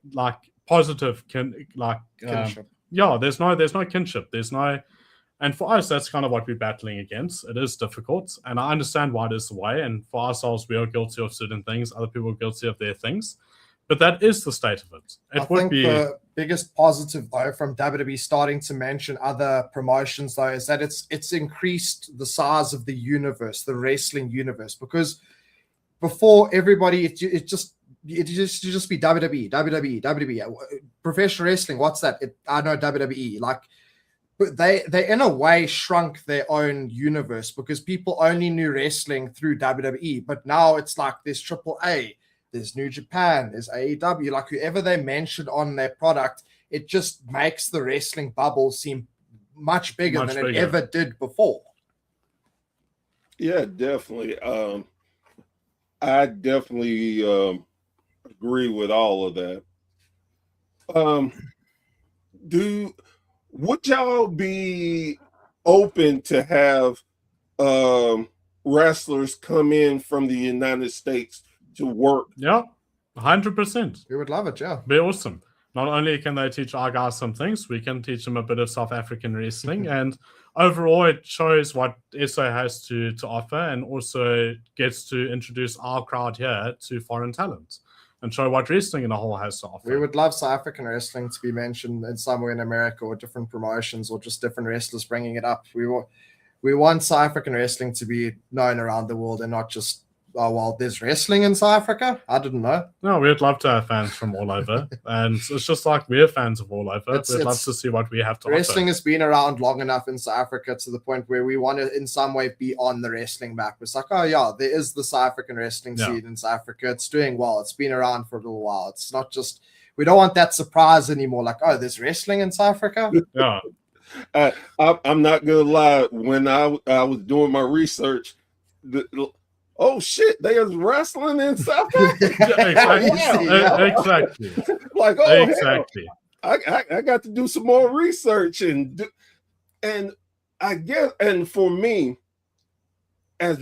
positive Kinship. there's no kinship. There's no, and for us, that's kind of what we're battling against. It is difficult. And I understand why it is the way. And for ourselves, we are guilty of certain things. Other people are guilty of their things. But that is the state of it. I think the biggest positive, though, from WWE starting to mention other promotions, though, is that it's increased the size of the universe, the wrestling universe. Because before, everybody, it just be WWE. Professional wrestling, what's that? I know WWE. But they in a way shrunk their own universe because people only knew wrestling through WWE. But now it's like there's AAA. There's New Japan, there's AEW, whoever they mentioned on their product, it just makes the wrestling bubble seem much bigger than it ever did before. Yeah, definitely. I definitely agree with all of that. Would y'all be open to have wrestlers come in from the United States to work? Yeah, 100%. We would love it, yeah. Be awesome. Not only can they teach our guys some things, we can teach them a bit of South African wrestling. And overall, it shows what SA has to offer and also gets to introduce our crowd here to foreign talent and show what wrestling in a whole has to offer. We would love South African wrestling to be mentioned in somewhere in America or different promotions or just different wrestlers bringing it up. We want South African wrestling to be known around the world and not just, oh, well, there's wrestling in South Africa? I didn't know. No, we'd love to have fans from all over. And it's just like we're fans of all over. We'd love to see what we have to offer. Wrestling has been around long enough in South Africa to the point where we want to, in some way, be on the wrestling map. It's like, oh, yeah, there is the South African wrestling scene in South Africa. It's doing well. It's been around for a little while. It's not just, we don't want that surprise anymore. Like, oh, there's wrestling in South Africa? Yeah. I'm not going to lie. When I was doing my research, oh shit, there's wrestling in South Africa. Exactly. Like, oh, exactly. Hell, I got to do some more research and I guess, and for me, as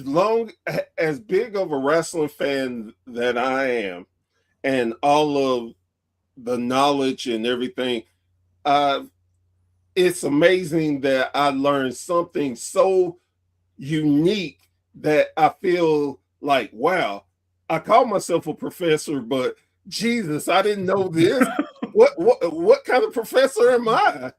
big of a wrestling fan that I am, and all of the knowledge and everything, it's amazing that I learned something so unique that I feel like, wow, I call myself a professor, but Jesus, I didn't know this. What kind of professor am I?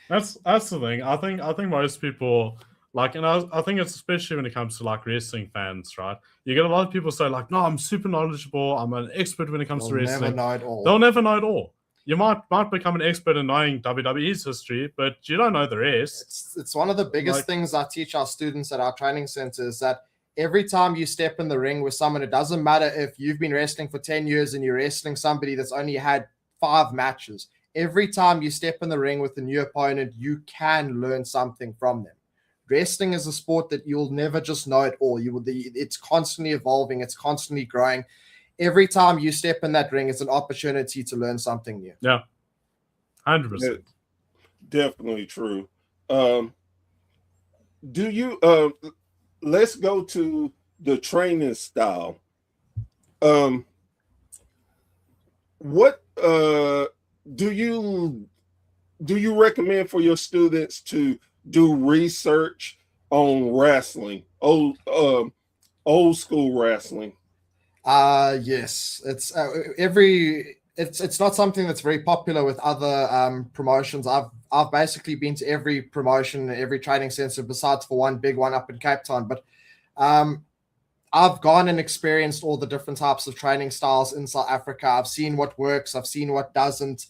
That's the thing. I think most people and I think it's especially when it comes to wrestling fans, right? You get a lot of people say no, I'm super knowledgeable. I'm an expert when it comes to wrestling. They'll never know it all. They'll never know it all. You might become an expert in knowing WWE's history, but you don't know the rest. It's one of the biggest things I teach our students at our training center is that every time you step in the ring with someone, it doesn't matter if you've been wrestling for 10 years and you're wrestling somebody that's only had 5 matches. Every time you step in the ring with a new opponent, you can learn something from them. Wrestling is a sport that you'll never just know it all. It's constantly evolving. It's constantly growing. Every time you step in that ring, it's an opportunity to learn something new. Yeah, 100%. Definitely true. Do you let's go to the training style. What do you recommend for your students to do research on wrestling, old school wrestling? Yes, it's it's not something that's very popular with other promotions. I've basically been to every promotion, every training center besides for one big one up in Cape Town, but I've gone and experienced all the different types of training styles in South Africa. I've seen what works, I've seen what doesn't,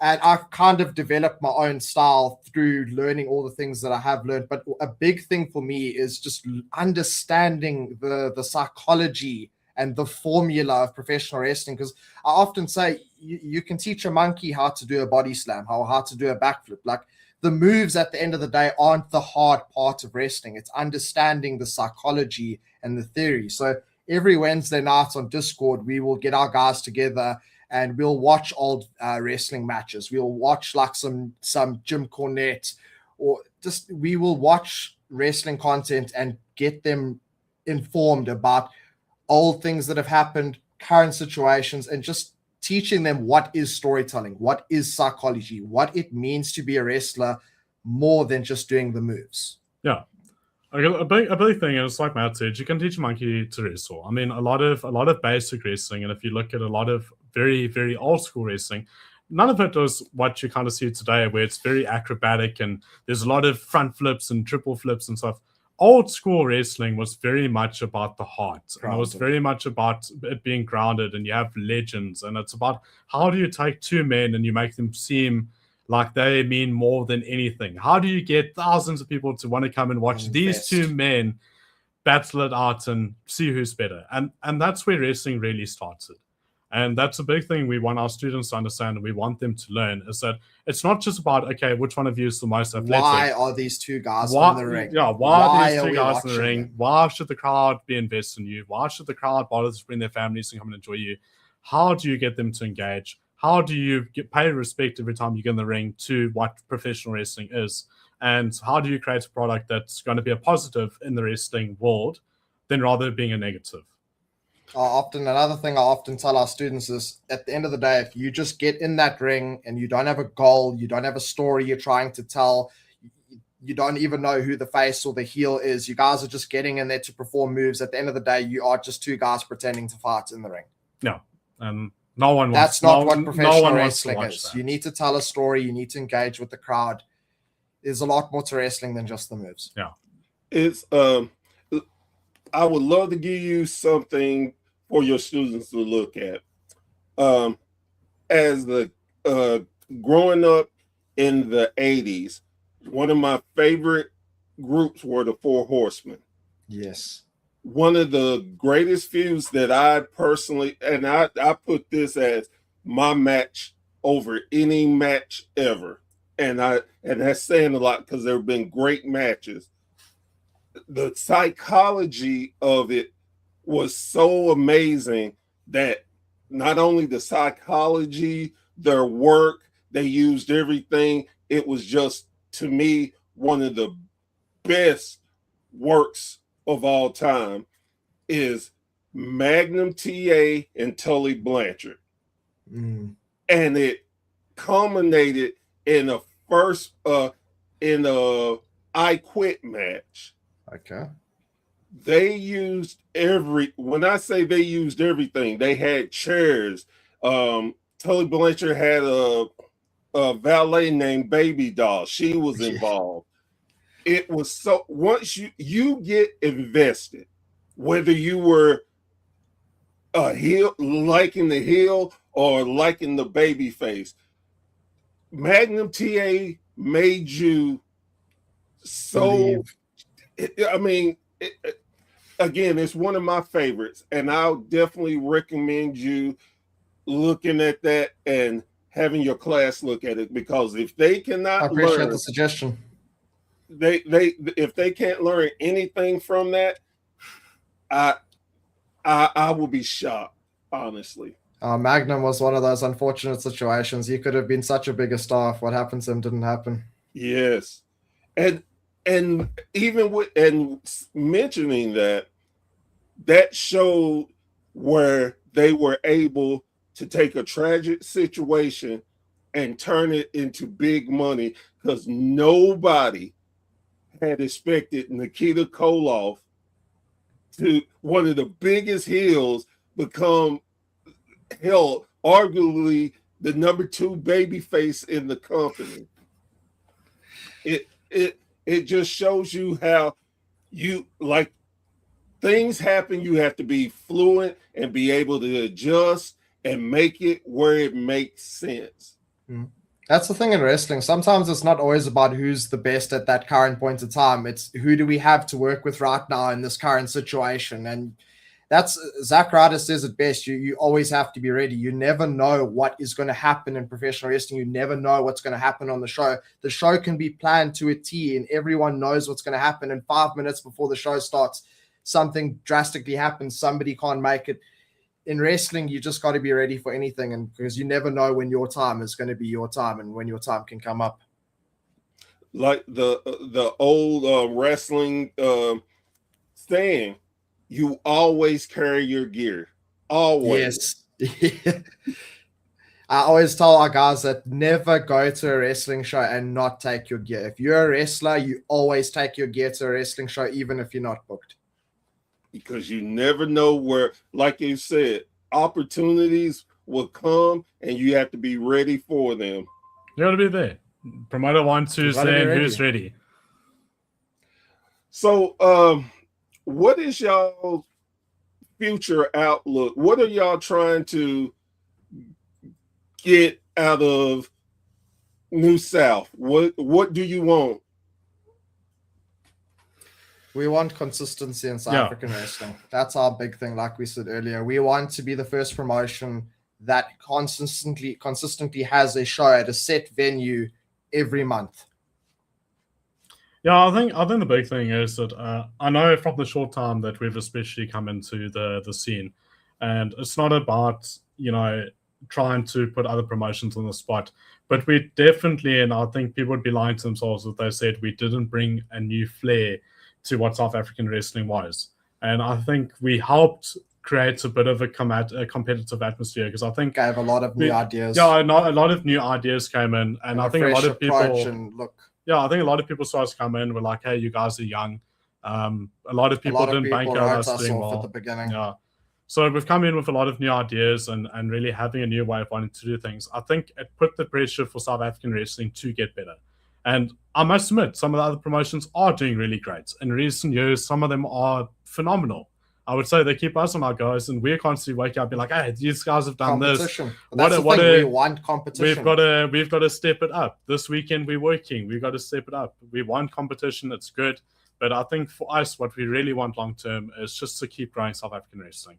and I've kind of developed my own style through learning all the things that I have learned. But a big thing for me is just understanding the psychology and the formula of professional wrestling. Because I often say you can teach a monkey how to do a body slam, how to do a backflip. Like, the moves at the end of the day aren't the hard part of wrestling. It's understanding the psychology and the theory. So every Wednesday night on Discord, we will get our guys together and we'll watch old wrestling matches. We'll watch like some Jim Cornette, or just we will watch wrestling content and get them informed about old things that have happened, current situations, and just teaching them what is storytelling, what is psychology, what it means to be a wrestler, more than just doing the moves. Yeah. A big thing is, like Matt said, you can teach a monkey to wrestle. I mean, a lot of basic wrestling, and if you look at a lot of very, very old school wrestling, none of it is what you kind of see today, where it's very acrobatic and there's a lot of front flips and triple flips and stuff. Old school wrestling was very much about the heart, and it was very much about it being grounded, and you have legends, and it's about how do you take two men and you make them seem like they mean more than anything. How do you get thousands of people to want to come and watch these two men battle it out and see who's better? And that's where wrestling really started. And that's a big thing we want our students to understand, and we want them to learn, is that it's not just about, okay, which one of you is the most athletic? Why are these two guys in the ring? Yeah, why are these two guys in the ring? Why should the crowd be invested in you? Why should the crowd bother to bring their families and come and enjoy you? How do you get them to engage? How do you pay respect every time you get in the ring to what professional wrestling is? And how do you create a product that's going to be a positive in the wrestling world than rather being a negative? Another thing I often tell our students is, at the end of the day, if you just get in that ring and you don't have a goal, you don't have a story you're trying to tell, you don't even know who the face or the heel is, you guys are just getting in there to perform moves. At the end of the day, you are just two guys pretending to fight in the ring. Yeah, and no one wants. That's not what professional wrestling is. That. You need to tell a story. You need to engage with the crowd. There's a lot more to wrestling than just the moves. Yeah, it's I would love to give you something for your students to look at. As the growing up in the 80s, one of my favorite groups were the Four Horsemen. Yes. One of the greatest feuds that I personally, and I put this as my match over any match ever. And that's saying a lot because there have been great matches. The psychology of it was so amazing that not only the psychology, their work, they used everything. It was just, to me, one of the best works of all time is Magnum TA and Tully Blanchard. Mm. And it culminated in a I Quit match. Okay. They used when I say they used everything, they had chairs. Tully Blanchard had a valet named Baby Doll. She was involved. It was so, once you get invested, whether you were a heel, liking the heel or liking the baby face, Magnum TA made you so. Again, it's one of my favorites, and I'll definitely recommend you looking at that and having your class look at it, because if they cannot, I appreciate the suggestion. If they can't learn anything from that, I will be shocked, honestly. Magnum was one of those unfortunate situations. He could have been such a bigger star if what happened to him didn't happen. Yes, and and even with and mentioning that showed where they were able to take a tragic situation and turn it into big money, because nobody had expected Nikita Koloff, to one of the biggest heels, become hell arguably the number 2 baby face in the company. It just shows you how you like things happen. You have to be fluent and be able to adjust and make it where it makes sense. That's the thing in wrestling. Sometimes it's not always about who's the best at that current point of time. It's who do we have to work with right now in this current situation. And that's Zack Ryder says it best. You always have to be ready. You never know what is going to happen in professional wrestling. You never know what's going to happen on the show. The show can be planned to a T, and everyone knows what's going to happen. And 5 minutes before the show starts, something drastically happens. Somebody can't make it. In wrestling, you just got to be ready for anything, and because you never know when your time is going to be your time and when your time can come up. Like the old wrestling saying, you always carry your gear. Always. Yes. I always tell our guys that never go to a wrestling show and not take your gear. If you're a wrestler, you always take your gear to a wrestling show, even if you're not booked. Because you never know where, like you said, opportunities will come and you have to be ready for them. You got to be there. Promoter wants who's there and who's ready. So, what is y'all future outlook? What are y'all trying to get out of New South? What do you want? We want consistency in South African wrestling. That's our big thing, like we said earlier. We want to be the first promotion that consistently has a show at a set venue every month. Yeah, I think the big thing is that I know from the short time that we've especially come into the scene, and it's not about, trying to put other promotions on the spot, but we definitely, and I think people would be lying to themselves if they said we didn't bring a new flair to what South African wrestling was. And I think we helped create a bit of a competitive atmosphere, because I think gave a lot of new ideas. Yeah, a lot of new ideas came in, and I think a lot of people I think a lot of people started to come in. Were like, "Hey, you guys are young." A lot of people didn't bank on us doing well at the beginning. Yeah, so we've come in with a lot of new ideas and really having a new way of wanting to do things. I think it put the pressure for South African wrestling to get better. And I must admit, some of the other promotions are doing really great. In recent years, some of them are phenomenal. I would say they keep us on our goals, and we're constantly waking up and be like, hey, these guys have done this. We want competition. We've got to step it up. This weekend we're working. We've got to step it up. We want competition. It's good. But I think for us, what we really want long term is just to keep growing South African wrestling.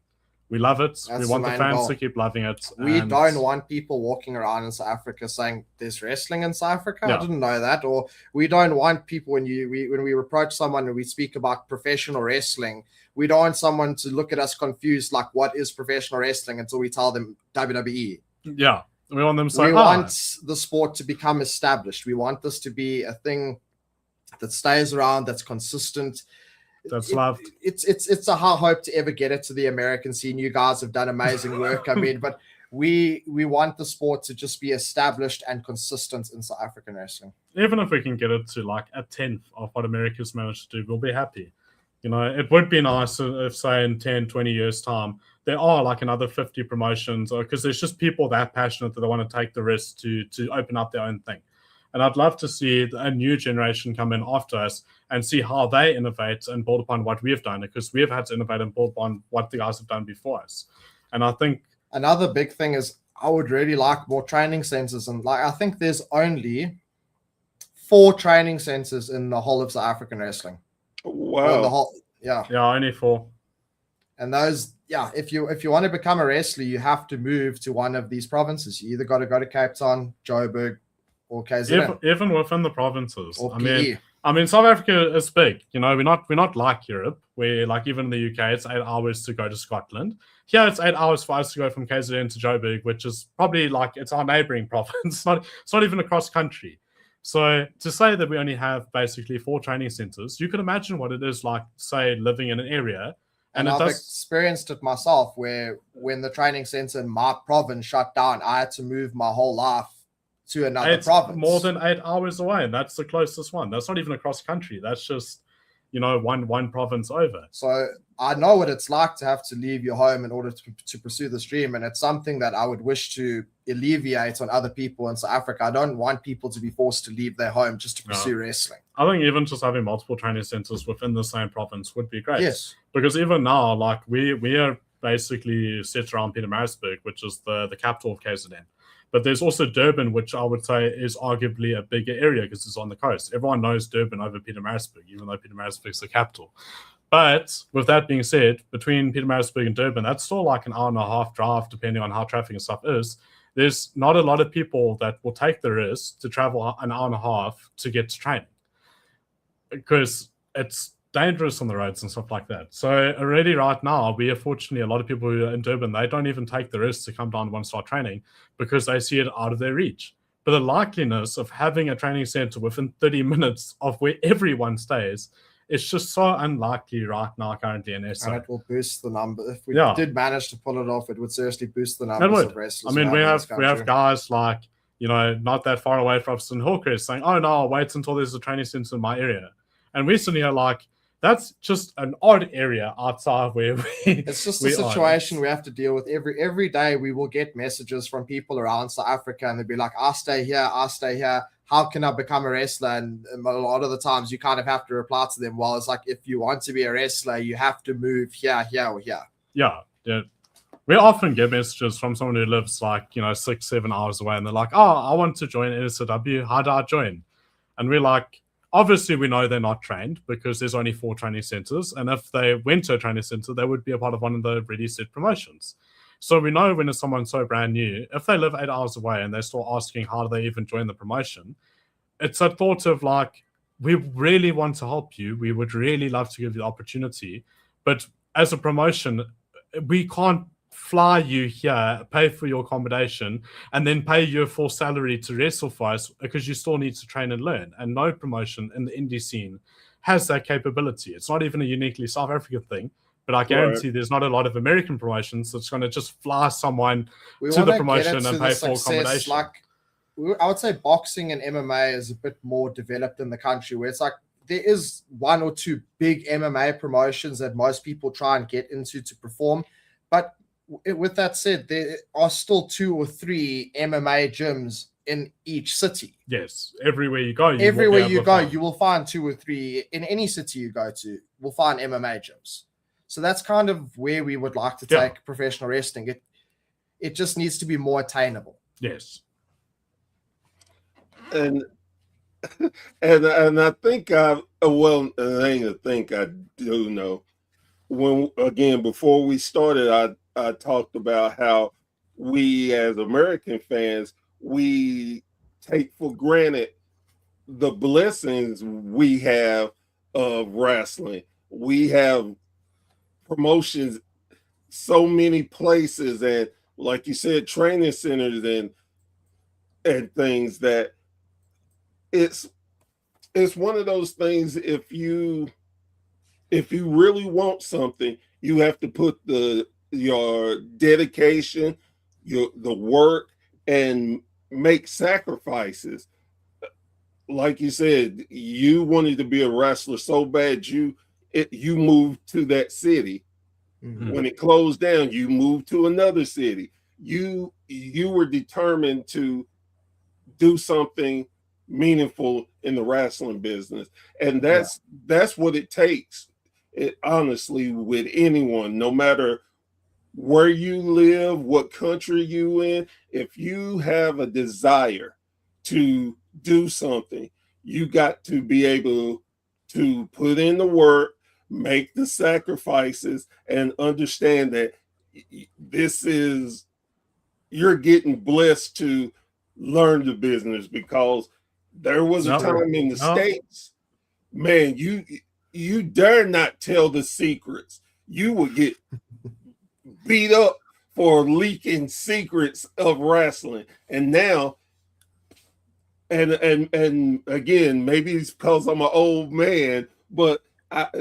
We love it. We want the fans to keep loving it. We don't want people walking around in South Africa saying there's wrestling in South Africa. Yeah. I didn't know that. Or we don't want people when we approach someone and we speak about professional wrestling, we don't want someone to look at us confused like, what is professional wrestling, until we tell them WWE. Yeah. We want them to say, we want the sport to become established. We want this to be a thing that stays around, that's consistent. That's loved. It's a high hope to ever get it to the American scene. You guys have done amazing work. I mean, but we want the sport to just be established and consistent in South African wrestling. Even if we can get it to like a 10th of what America's managed to do, we'll be happy. It would be nice if, say, in 10, 20 years' time, there are like another 50 promotions, because there's just people that passionate that they want to take the risk to open up their own thing. And I'd love to see a new generation come in after us and see how they innovate and build upon what we've done, because we've had to innovate and build upon what the guys have done before us. And I think another big thing is I would really like more training centers. And I think there's only 4 training centers in the whole of South African wrestling. Wow. Yeah, only 4. And those, if you want to become a wrestler, you have to move to one of these provinces. You either got to go to Cape Town, Joburg, or KZN. Even within the provinces. Or PE. I mean, South Africa is big. We're not like Europe, where like even in the UK, it's 8 hours to go to Scotland. Here, it's 8 hours for us to go from KZN to Joburg, which is probably like it's our neighboring province. It's not even across country. So to say that we only have basically 4 training centers, you can imagine what it is like, say, living in an area. And I've experienced it myself, where when the training center in my province shut down, I had to move my whole life to another province. More than 8 hours away, and that's the closest one. That's not even across country. That's just, one province over. So I know what it's like to have to leave your home in order to pursue this dream, and it's something that I would wish to alleviate on other people in South Africa. I don't want people to be forced to leave their home just to pursue wrestling. I think even just having multiple training centers within the same province would be great. Yes. Because even now, like we are basically set around Pietermaritzburg, which is the capital of KZN. But there's also Durban, which I would say is arguably a bigger area because it's on the coast. Everyone knows Durban over Pietermaritzburg, even though Pietermaritzburg is the capital. But with that being said, between Pietermaritzburg and Durban, that's still like an hour and a half drive, depending on how traffic and stuff is. There's not a lot of people that will take the risk to travel an hour and a half to get to training, because it's dangerous on the roads and stuff like that. So already right now, we are fortunately a lot of people who are in Durban, they don't even take the risk to come down to one-star training because they see it out of their reach. But the likeliness of having a training center within 30 minutes of where everyone stays, it's just so unlikely right now currently in SA. And it will boost the number. If we did manage to pull it off, it would seriously boost the numbers of wrestlers. I mean, we have guys like, not that far away from us in Hillcrest saying, oh no, I'll wait until there's a training center in my area. And we suddenly are like, that's just an odd area outside where we. It's just a situation we have to deal with every day. We will get messages from people around South Africa, and they'll be like, "I stay here. How can I become a wrestler?" And a lot of the times, you kind of have to reply to them. Well, it's like, if you want to be a wrestler, you have to move here, or here. Yeah. We often get messages from someone who lives 6-7 hours away, and they're like, "Oh, I want to join NSW. How do I join?" And we're like, obviously, we know they're not trained because there's only 4 training centers. And if they went to a training center, they would be a part of one of the already set promotions. So we know when it's someone so brand new, if they live 8 hours away and they're still asking how do they even join the promotion, it's a thought of like, we really want to help you. We would really love to give you the opportunity. But as a promotion, we can't fly you here, pay for your accommodation, and then pay you a full salary to wrestle for us, because you still need to train and learn. And no promotion in the indie scene has that capability. It's not even a uniquely South African thing, but I guarantee there's not a lot of American promotions that's going to just fly someone to the promotion and pay for accommodation. I would say boxing and MMA is a bit more developed in the country, where it's like there is 1 or 2 big MMA promotions that most people try and get into to perform. But with that said, there are still 2 or 3 MMA gyms in each city. Yes, everywhere you go, you will find 2 or 3 in any city you go to. We'll find MMA gyms. So that's kind of where we would like to take professional wrestling. It just needs to be more attainable. Yes, and I think I do know. When again, before we started, I talked about how we as American fans, we take for granted the blessings we have of wrestling. We have promotions so many places, and like you said, training centers and things, that it's one of those things. If you really want something, you have to put your dedication, the work, and make sacrifices. Like you said, you wanted to be a wrestler so bad, you moved to that city. Mm-hmm. When it closed down, you moved to another city. You were determined to do something meaningful in the wrestling business, and that's what it takes. Honestly, with anyone, no matter where you live, what country you in, if you have a desire to do something, you got to be able to put in the work, make the sacrifices, and understand that you're getting blessed to learn the business, because there was a time in the States, man, you dare not tell the secrets. You would get beat up for leaking secrets of wrestling. And now and again, maybe it's because I'm an old man, but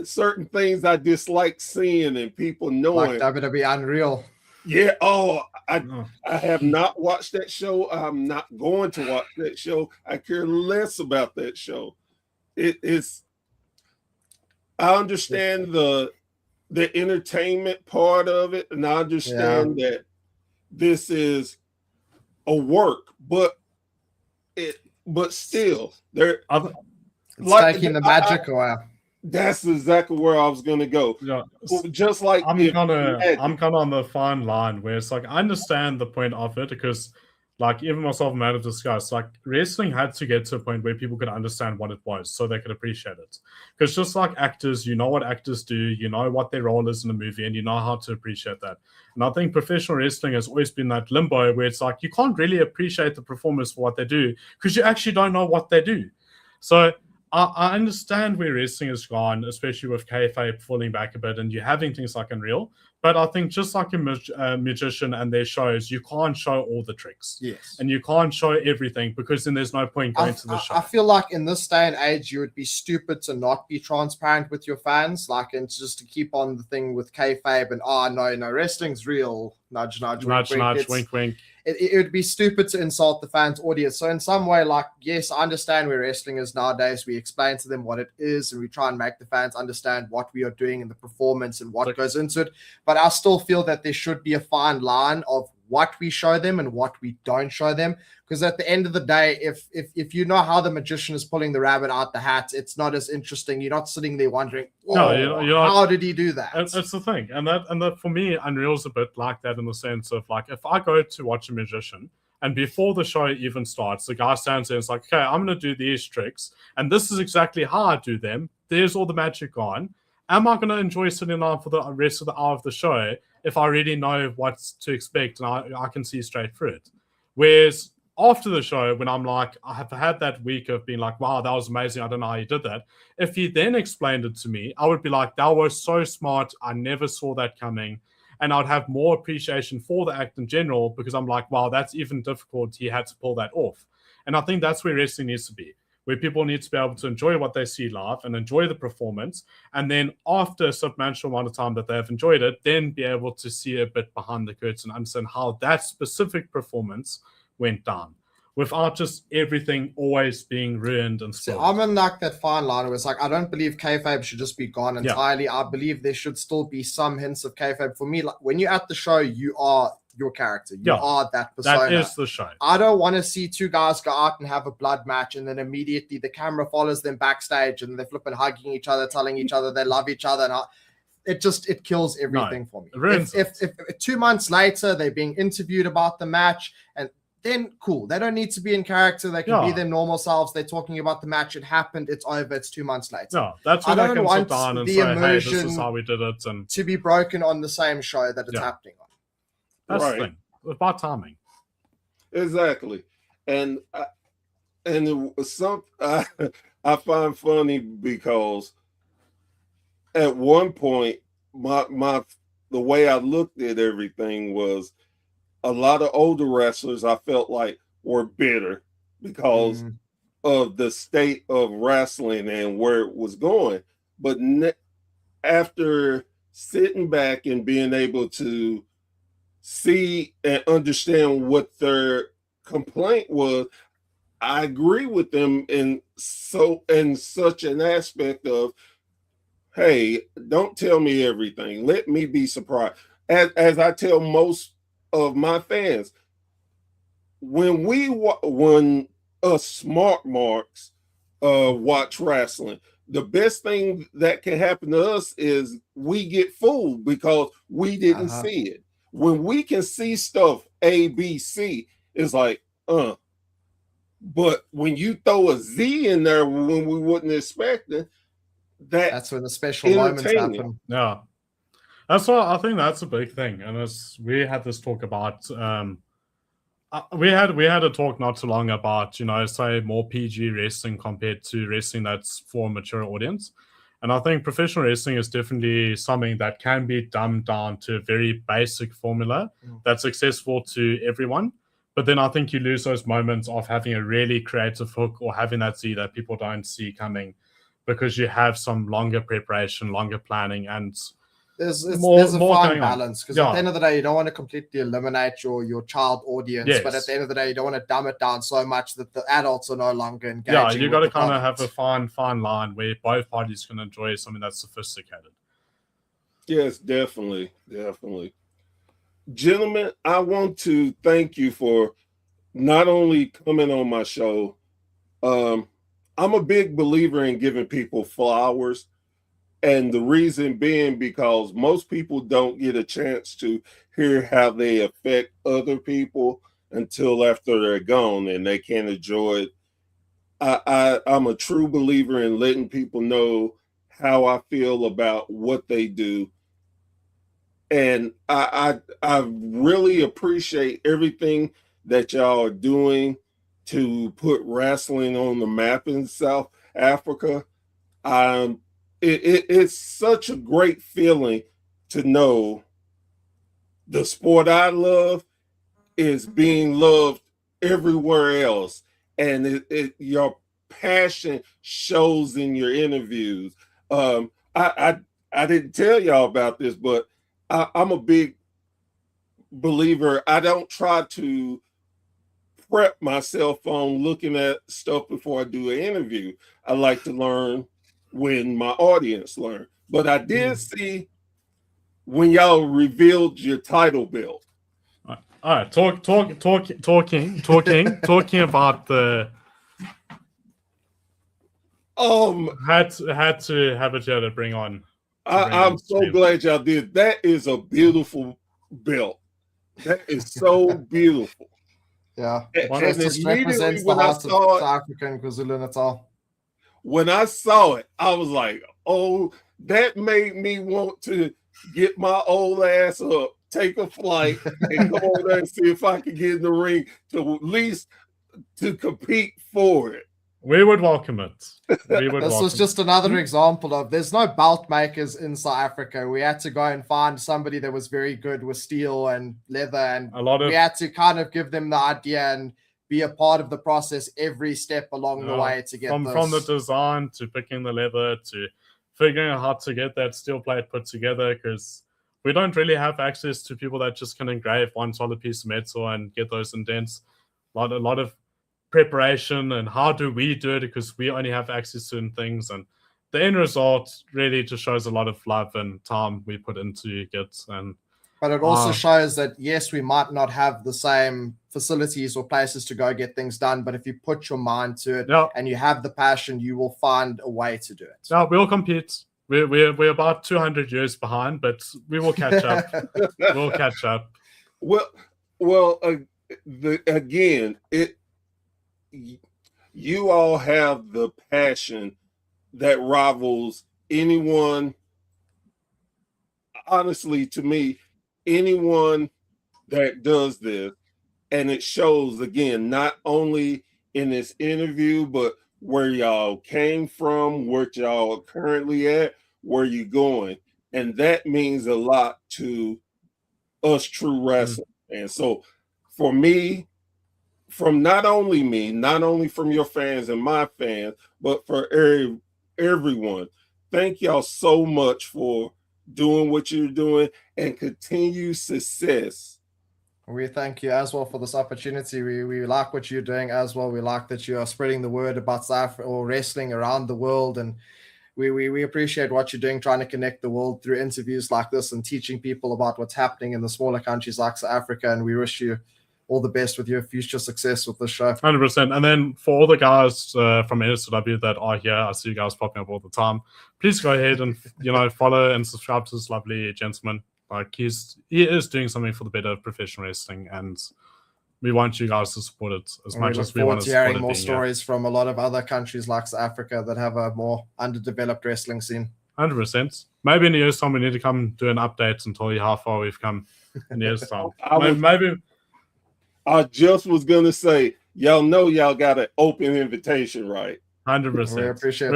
certain things I dislike seeing and people Like knowing. WWE Unreal. Yeah. Oh, I have not watched that show. I'm not going to watch that show. I care less about that show. It's. I understand the entertainment part of it, and I understand that this is a work, but still there. It's taking the magic away. That's exactly where I was going to go. Yeah, just like I'm kind of on the fine line where it's like I understand the point of it because, like, even myself and Matt have discussed, like, wrestling had to get to a point where people could understand what it was so they could appreciate it. Because just like actors, you know what actors do, you know what their role is in a movie, and you know how to appreciate that. And I think professional wrestling has always been that limbo where it's like you can't really appreciate the performers for what they do because you actually don't know what they do. So I understand where wrestling has gone, especially with kayfabe falling back a bit and you having things like Unreal. But I think just like a magician and their shows, you can't show all the tricks. Yes. And you can't show everything because then there's no point going to the show. I feel like in this day and age, you would be stupid to not be transparent with your fans, like, and just to keep on the thing with kayfabe and, no, wrestling's real. Nudge, nudge, wink, wink. Wink, wink. It would be stupid to insult the fans' audience. So in some way, like, yes, I understand where wrestling is nowadays. We explain to them what it is, and we try and make the fans understand what we are doing in the performance and what goes into it. But I still feel that there should be a fine line of what we show them and what we don't show them. Because at the end of the day, if you know how the magician is pulling the rabbit out the hat, it's not as interesting. You're not sitting there wondering, how did he do that? It's the thing. And that for me, Unreal's a bit like that in the sense of, like, if I go to watch a magician and before the show even starts, the guy stands there and is like, okay, I'm going to do these tricks. And this is exactly how I do them. There's all the magic on. Am I going to enjoy sitting down for the rest of the hour of the show if I already know what to expect and I can see straight through it? Whereas after the show, when I'm like, I have had that week of being like, wow, that was amazing. I don't know how you did that. If he then explained it to me, I would be like, that was so smart. I never saw that coming. And I'd have more appreciation for the act in general because I'm like, wow, that's even difficult. He had to pull that off. And I think that's where wrestling needs to be, where people need to be able to enjoy what they see live and enjoy the performance. And then after a substantial amount of time that they have enjoyed it, then be able to see a bit behind the curtain and understand how that specific performance went down without just everything always being ruined and spoiled. So I'm in like that fine line where it's like, I don't believe kayfabe should just be gone entirely. Yeah. I believe there should still be some hints of kayfabe. For me, like, when you're at the show, you are your character. You are that persona. That is the show. I don't want to see two guys go out and have a blood match and then immediately the camera follows them backstage and they're flipping hugging each other, telling each other they love each other. And it kills everything for me. If 2 months later they're being interviewed about the match, and then cool. They don't need to be in character. They can be their normal selves. They're talking about the match. It happened. It's over. It's 2 months later. No, that's when I can sit down and say, hey, this is how we did it. And to be broken on the same show that it's happening on. That's the thing. About timing. Exactly. And I find funny because at one point, the way I looked at everything was a lot of older wrestlers I felt like were bitter because of the state of wrestling and where it was going. But after sitting back and being able to see and understand what their complaint was, I agree with them in such an aspect of, hey, don't tell me everything. Let me be surprised. As I tell most of my fans, when us smart marks watch wrestling, the best thing that can happen to us is we get fooled because we didn't see it. When we can see stuff A, B, C, it's like, but when you throw a Z in there when we wouldn't expect it, that's when the special moments happen. Yeah. That's what I think that's a big thing. And we had this talk about we had a talk not too long about, say more PG wrestling compared to wrestling that's for a mature audience. And I think professional wrestling is definitely something that can be dumbed down to a very basic formula that's accessible to everyone. But then I think you lose those moments of having a really creative hook or having that Z that people don't see coming because you have some longer preparation, longer planning, and there's a more fine going on. balance, because at the end of the day, you don't want to completely eliminate your child audience, Yes. but at the end of the day, you don't want to dumb it down so much that the adults are no longer engaging. Yeah, you got to with the kind of have product. a fine line where both parties can enjoy something that's sophisticated. Yes, definitely. Gentlemen, I want to thank you for not only coming on my show. I'm a big believer in giving people flowers. And the reason being because most people don't get a chance to hear how they affect other people until after they're gone and they can't enjoy it. I'm a true believer in letting people know how I feel about what they do. And I really appreciate everything that y'all are doing to put wrestling on the map in South Africa. It's such a great feeling to know the sport I love is being loved everywhere else, and your passion shows in your interviews. I didn't tell y'all about this, but I'm a big believer. I don't try to prep myself on looking at stuff before I do an interview. I like to learn when my audience learn. But I did see when y'all revealed your title belt. All right, talking about the. Had to have it here to bring on. I'm so glad y'all did. That is a beautiful belt. That is so beautiful. Yeah, and it just represents the heart of South Africa and KwaZulu-Natal. When I saw it, I was like, "Oh, that made me want to get my old ass up, take a flight, and go over there and see if I could get in the ring to at least to compete for it." We would welcome it. This was just another example of there's no belt makers in South Africa. We had to go and find somebody that was very good with steel and leather, and we had to kind of give them the idea and be a part of the process every step along the way to get from the design to picking the leather to figuring out how to get that steel plate put together, because we don't really have access to people that just can engrave one solid piece of metal and get those indents. A lot of preparation, and how do we do it, because we only have access to certain things, and the end result really just shows a lot of love and time we put into it. But it also shows that yes, we might not have the same facilities or places to go get things done, but if you put your mind to it and you have the passion, you will find a way to do it. Yeah, we'll compete. We're about 200 years behind, but we will catch up. We'll catch up. Well, again, you all have the passion that rivals anyone. Honestly, to me, anyone that does this, and it shows again, not only in this interview, but where y'all came from, where y'all are currently at, where you're going. And that means a lot to us true wrestling. And so for me, from not only from your fans and my fans, but for everyone, thank y'all so much for doing what you're doing and continue success. We thank you as well for this opportunity. We like what you're doing as well. We like that you are spreading the word about South Africa or wrestling around the world, and we appreciate what you're doing, trying to connect the world through interviews like this and teaching people about what's happening in the smaller countries like South Africa. And we wish you all the best with your future success with the show. 100%. And then for all the guys from NSW that are here, I see you guys popping up all the time. Please go ahead and follow and subscribe to this lovely gentleman. Like he is doing something for the better of professional wrestling, and we want you guys to support it as much as we want to support it. Hearing more stories from a lot of other countries like South Africa that have a more underdeveloped wrestling scene. 100%. Maybe in a year's time we need to come do an update and tell you how far we've come in a year's time. Maybe. I just was gonna say, y'all know y'all got an open invitation, right? 100%. We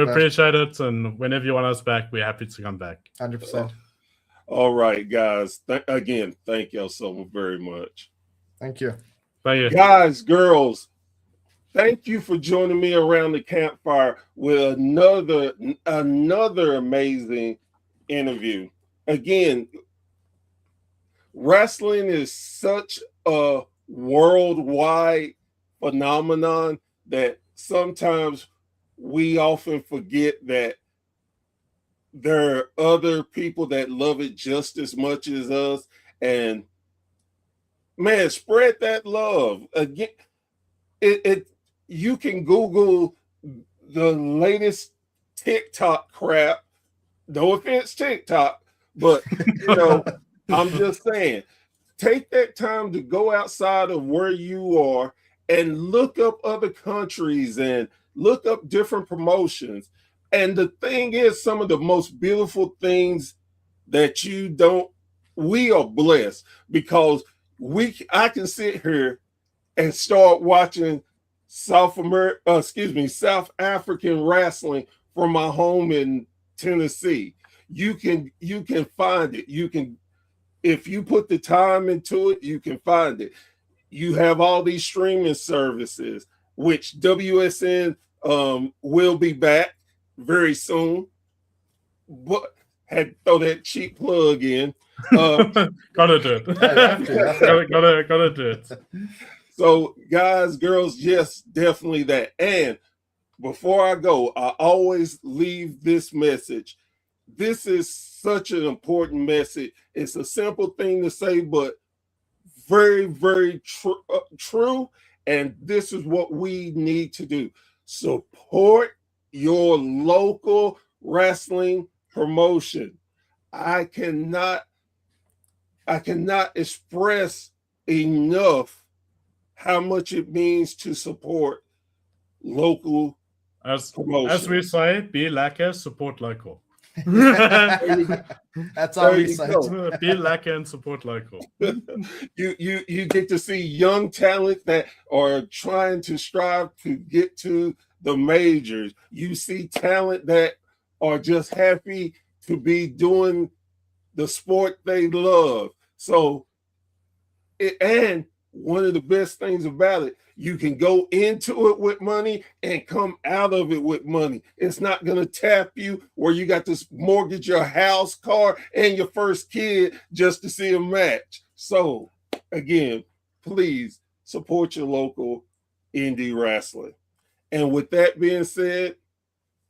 appreciate it, and whenever you want us back, we're happy to come back. 100%. All right, guys. Again, thank y'all so very much. Thank you. Thank you. Guys, girls, thank you for joining me around the campfire with another amazing interview. Again, wrestling is such a worldwide phenomenon that sometimes we often forget that there are other people that love it just as much as us. And man, spread that love. Again, you can Google the latest TikTok crap. No offense, TikTok, but you know, I'm just saying, take that time to go outside of where you are and look up other countries and look up different promotions. And the thing is, some of the most beautiful things that we are blessed because I can sit here and start watching South African wrestling from my home in Tennessee. You can find it. You can, if you put the time into it, you can find it. You have all these streaming services, which WSN will be back very soon. But had to throw that cheap plug in. Gotta do it. Gotta do it. So, guys, girls, yes, definitely that. And before I go, I always leave this message. This is such an important message. It's a simple thing to say, but very, very true. And this is what we need to do. Support your local wrestling promotion. I cannot express enough how much it means to support local promotion. As we say, be lacquer, support local. That's how we say it. Be lacquer and support local. You get to see young talent that are trying to strive to get to the majors. You see talent that are just happy to be doing the sport they love. So, and one of the best things about it, you can go into it with money and come out of it with money. It's not going to tap you where you got to mortgage your house, car, and your first kid just to see a match. So, again, please support your local indie wrestling. And with that being said,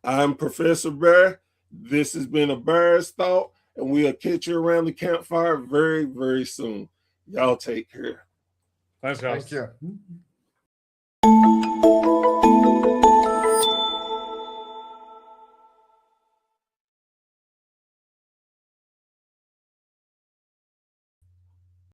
I'm Professor Bear. This has been a Bear's Thought, and we'll catch you around the campfire very, very soon. Y'all take care. Thanks, guys. Thank you.